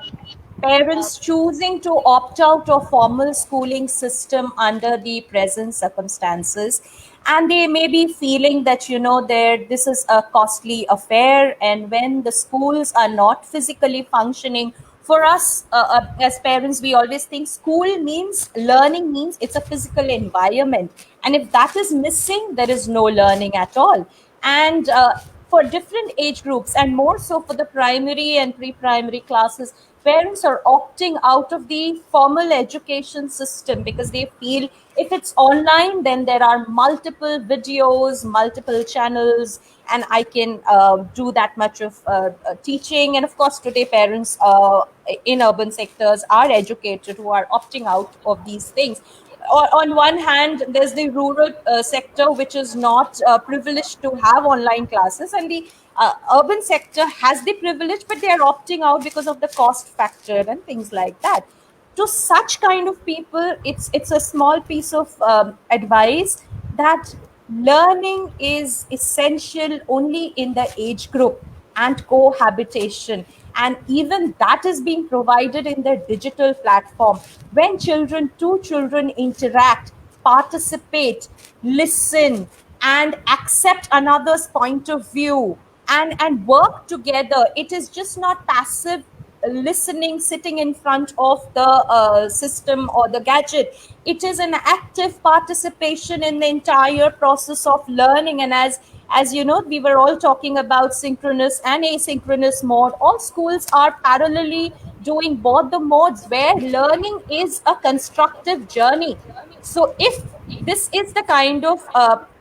parents choosing to opt out of formal schooling system under the present circumstances, and they may be feeling that there this is a costly affair, and when the schools are not physically functioning, for us as parents, we always think school means learning, means it's a physical environment, and if that is missing, there is no learning at all. And for different age groups, and more so for the primary and pre-primary classes, parents are opting out of the formal education system because they feel if it's online, then there are multiple videos, multiple channels, and I can do that much of teaching. And of course, today parents in urban sectors are educated who are opting out of these things. On one hand, there's the rural sector, which is not privileged to have online classes, and the urban sector has the privilege, but they are opting out because of the cost factor and things like that. To such kind of people, it's a small piece of advice that learning is essential only in the age group and cohabitation, and even that is being provided in the digital platform. When two children interact, participate, listen, and accept another's point of view, and work together, it is just not passive listening, sitting in front of the system or the gadget. It is an active participation in the entire process of learning. And as you know, we were all talking about synchronous and asynchronous mode. All schools are parallelly doing both the modes, where learning is a constructive journey. So if this is the kind of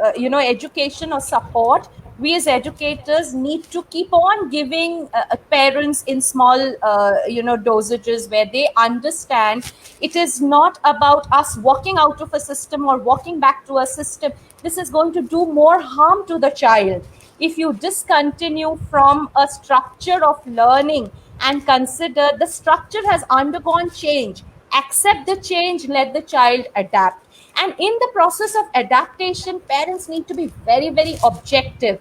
education or support, we as educators need to keep on giving parents in small dosages, where they understand it is not about us walking out of a system or walking back to a system. This is going to do more harm to the child. If you discontinue from a structure of learning and consider the structure has undergone change, accept the change, let the child adapt. And in the process of adaptation, parents need to be very, very objective.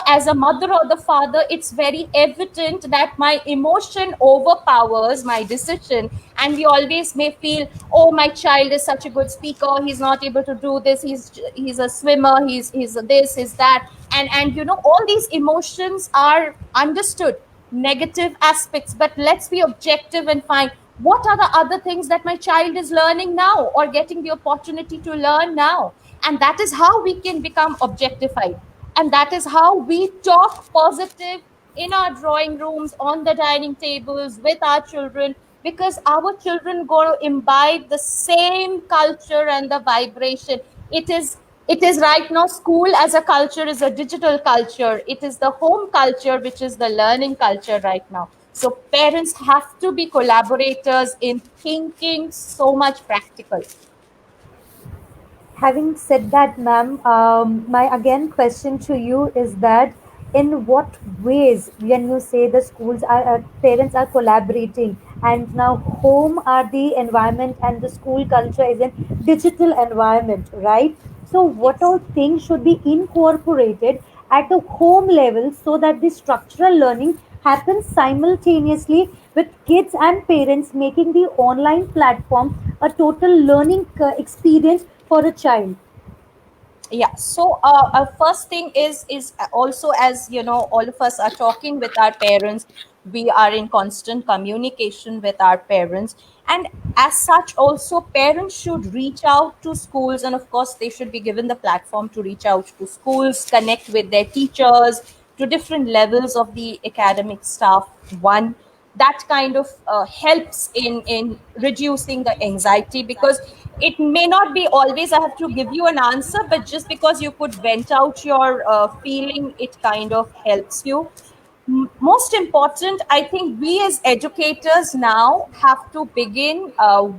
As a mother or the father, it's very evident that my emotion overpowers my decision, and we always may feel, oh, my child is such a good speaker, he's not able to do this, he's a swimmer, he's this, he's that. And all these emotions are understood, negative aspects, but let's be objective and find what are the other things that my child is learning now or getting the opportunity to learn now. And that is how we can become objectified, and that is how we talk positive in our drawing rooms, on the dining tables with our children, because our children going to imbibe the same culture and the vibration. It is right now, school as a culture is a digital culture. It is the home culture which is the learning culture right now. So parents have to be collaborators in thinking so much practical. Having said that, ma'am, my again question to you is that in what ways, when you say the schools are, parents are collaborating, and now home are the environment and the school culture is a digital environment, right? So, what Yes. all things should be incorporated at the home level so that the structural learning happens simultaneously with kids and parents, making the online platform a total learning experience for a child? Yeah, so first thing is also, as you know, all of us are talking with our parents, we are in constant communication with our parents, and as such also parents should reach out to schools, and of course they should be given the platform to reach out to schools, connect with their teachers, to different levels of the academic staff. One, that kind of helps in reducing the anxiety, because it may not be always I have to give you an answer, but just because you could vent out your feeling, it kind of helps you. Most important, I think we as educators now have to begin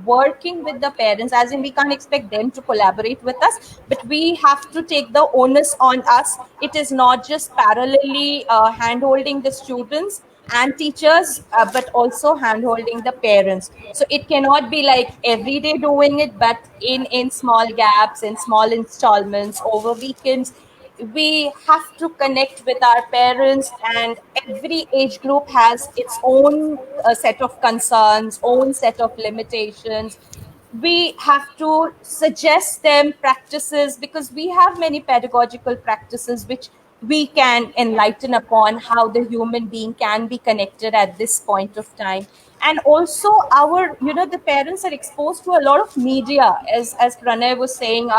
working with the parents, as in we can't expect them to collaborate with us, but we have to take the onus on us. It is not just parallelly hand holding the students and teachers, but also hand holding the parents. So it cannot be like every day doing it, but in small gaps, in small installments over weekends. We have to connect with our parents, and every age group has its own set of concerns, own set of limitations. We have to suggest them practices, because we have many pedagogical practices which we can enlighten upon how the human being can be connected at this point of time. And also, our, the parents are exposed to a lot of media, as Pranay was saying.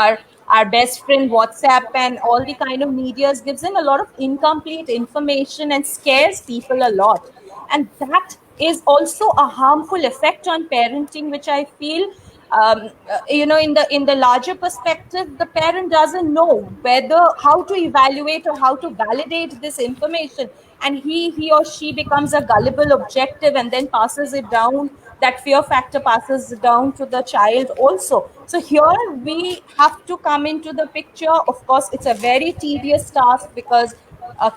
Our best friend WhatsApp and all the kind of medias gives in a lot of incomplete information and scares people a lot. And that is also a harmful effect on parenting, which I feel, in the larger perspective, the parent doesn't know whether how to evaluate or how to validate this information, and he or she becomes a gullible objective and then passes it down. That fear factor passes down to the child also. So here we have to come into the picture. Of course, it's a very tedious task, because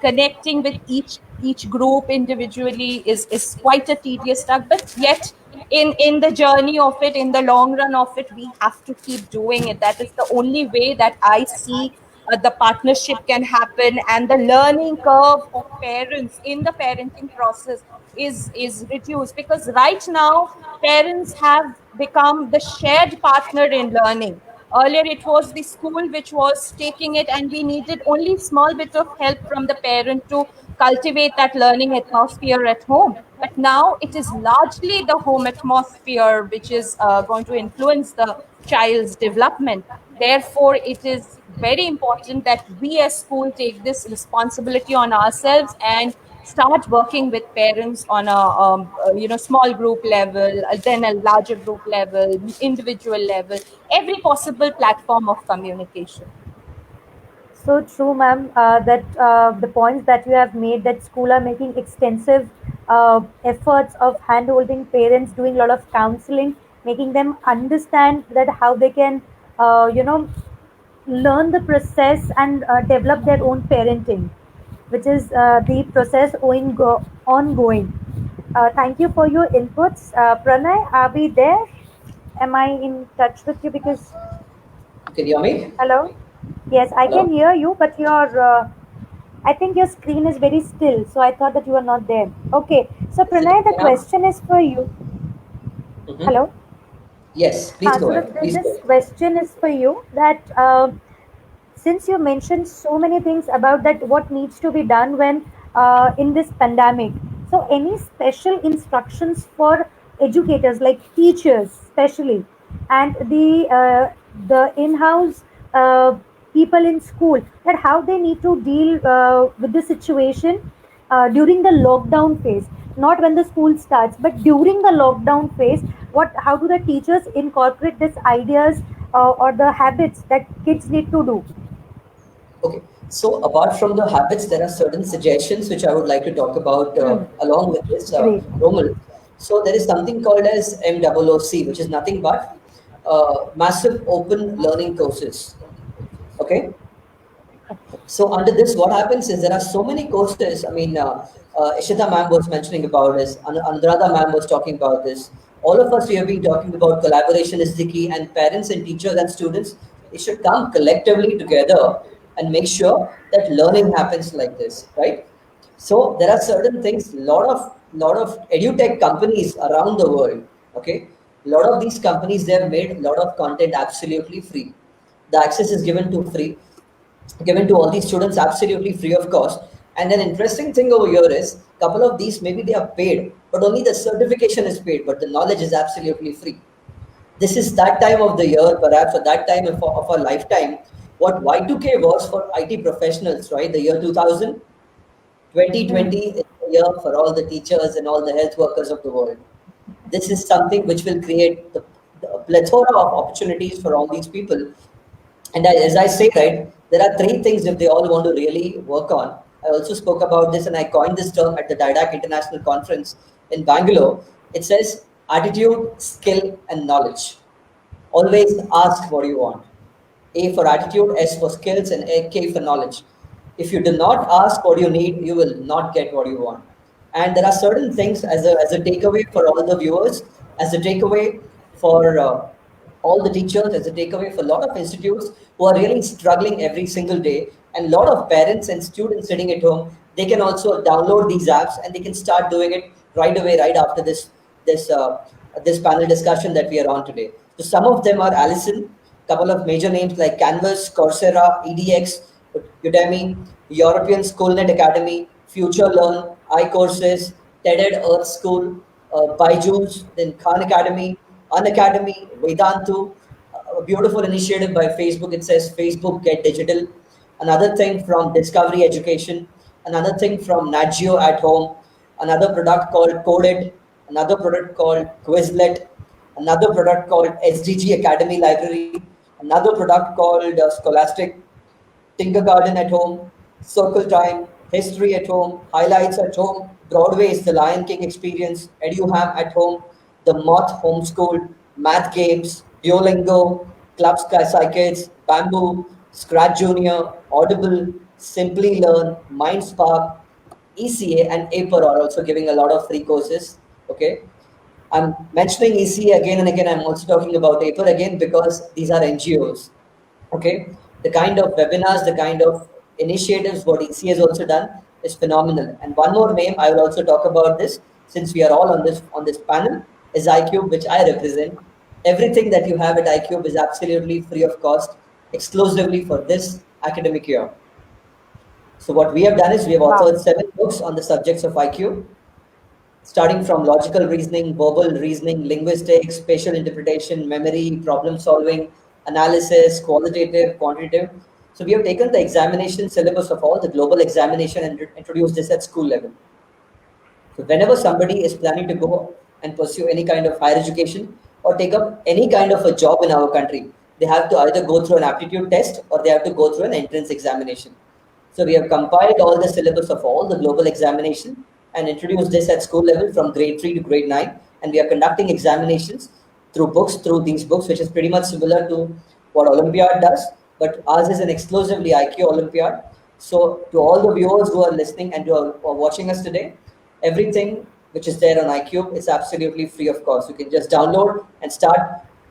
connecting with each group individually is quite a tedious task, but yet in the journey of it, in the long run of it, we have to keep doing it. That is the only way that I see the partnership can happen, and the learning curve of parents in the parenting process is reduced. Because right now, parents have become the shared partner in learning. Earlier it was the school which was taking it, and we needed only small bit of help from the parent to cultivate that learning atmosphere at home. But now it is largely the home atmosphere which is going to influence the child's development. Therefore, it is very important that we as school take this responsibility on ourselves and start working with parents on a small group level, then a larger group level, individual level, every possible platform of communication. So true, ma'am. That the points that you have made, that school are making extensive efforts of hand-holding parents, doing a lot of counseling, making them understand that how they can, learn the process and develop their own parenting, which is the process ongoing. Thank you for your inputs. Pranay, are we there? Am I in touch with you? Because Can you hear me? hello, yes, I Hello? can hear you, but your I think your screen is very still, so I thought that you were not there. Okay, so Is it Pranay, the okay now? question is for you. Mm-hmm. Hello. Yes, please go So ahead. Please go this ahead. question is for you. That since you mentioned so many things about that, what needs to be done when in this pandemic. So any special instructions for educators, like teachers, especially, and the in-house people in school, that how they need to deal with the situation during the lockdown phase, not when the school starts, but during the lockdown phase. What, how do the teachers incorporate these ideas or the habits that kids need to do? Okay. So apart from the habits, there are certain suggestions which I would like to talk about Hmm. along with this, Great. Romal. So there is something called as MOOC, which is nothing but massive open learning courses. Okay. So under this, what happens is there are so many courses. I mean, Ishita ma'am was mentioning about this. Anuradha ma'am was talking about this. All of us, we have been talking about collaboration is the key, and parents and teachers and students, they should come collectively together and make sure that learning happens like this, right? So there are certain things. Lot of edutech companies around the world. Okay, a lot of these companies, they have made a lot of content absolutely free. The access is given to all these students absolutely free of cost. And an interesting thing over here is couple of these, maybe they are paid, but only the certification is paid, but the knowledge is absolutely free. This is that time of the year, perhaps, or that time of our lifetime, what Y2K was for IT professionals, right? The year 2000, Hmm. 2020 is the year for all the teachers and all the health workers of the world. This is something which will create the plethora of opportunities for all these people. And as I say, right, there are three things if they all want to really work on. I also spoke about this and I coined this term at the Didac International Conference in Bangalore. It says attitude, skill, and knowledge. Always ask what you want. A for attitude, S for skills, and K for knowledge. If you do not ask what you need, you will not get what you want. And there are certain things as a takeaway for all the viewers, as a takeaway for all the teachers, as a takeaway for a lot of institutes who are really struggling every single day, and a lot of parents and students sitting at home, they can also download these apps and they can start doing it right away, right after this this panel discussion that we are on today. So some of them are Allison, couple of major names like Canvas, Coursera, EDX, Udemy, European Schoolnet Academy, Future Learn, iCourses, TED Earth School, Byju's, then Khan Academy, Unacademy, Vedantu, a beautiful initiative by Facebook. It says Facebook Get Digital. Another thing from Discovery Education. Another thing from Nat Geo at Home. Another product called Coded. Another product called Quizlet. Another product called SDG Academy Library. Another product called Scholastic. Tinkergarten at home, Circle Time, History at home, Highlights at home, Broadway's The Lion King Experience, EduHam at home, The Moth Homeschool, Math Games, Duolingo, Club Kids, Bamboo, Scratch Junior, Audible, Simply Learn, MindSpark, ECA, and APER are also giving a lot of free courses. Okay, I'm mentioning ECA again and again. I'm also talking about APER again because these are NGOs. Okay, the kind of webinars, the kind of initiatives what EC has also done is phenomenal. And one more name I will also talk about this, since we are all on this panel, is iCube, which I represent. Everything that you have at iCube is absolutely free of cost, exclusively for this academic year. So what we have done is we have Wow. authored 7 books on the subjects of IQ, starting from logical reasoning, verbal reasoning, linguistics, spatial interpretation, memory, problem solving, analysis, qualitative, quantitative. So we have taken the examination syllabus of all the global examination and introduced this at school level. So whenever somebody is planning to go and pursue any kind of higher education or take up any kind of a job in our country, they have to either go through an aptitude test or they have to go through an entrance examination. So we have compiled all the syllabus of all the global examination and introduced this at school level from grade 3 to grade 9. And we are conducting examinations through these books, which is pretty much similar to what Olympiad does, but ours is an exclusively IQ Olympiad. So to all the viewers who are listening and who are watching us today, everything which is there on iCube is absolutely free of cost. You can just download and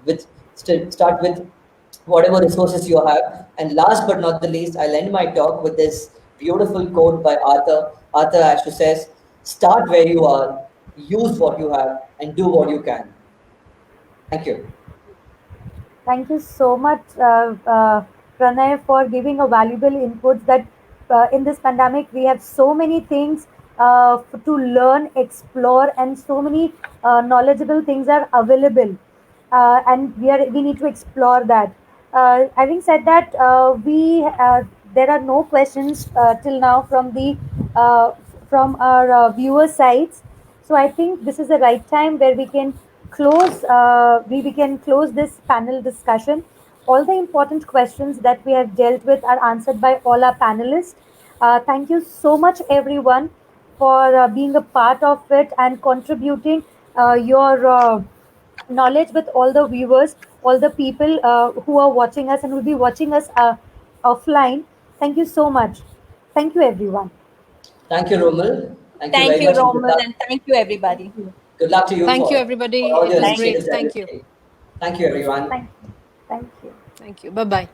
with start with whatever resources you have. And last but not the least, I'll end my talk with this beautiful quote by Arthur. Arthur actually says, "Start where you are, use what you have, and do what you can." Thank you. Thank you so much, Pranay, for giving a valuable inputs that in this pandemic we have so many things to learn, explore, and so many knowledgeable things are available, and we need to explore that. Having said that, we there are no questions till now uh, from our viewer sides. So I think this is the right time where we can close this panel discussion. All the important questions that we have dealt with are answered by all our panelists. Thank you so much, everyone, for being a part of it and contributing your knowledge with all the viewers, all the people who are watching us and will be watching us offline. Thank you so much. Thank you, everyone. Thank you, Romal. Thank you Thank very you, much, and good Roman, luck. and thank you, Thank everybody. you. Good luck to you Thank you, for everybody. all It your was Thank you. great. initiatives that you Thank you. take. Thank you, everyone. Thank you. Thank you. Thank you. Bye bye.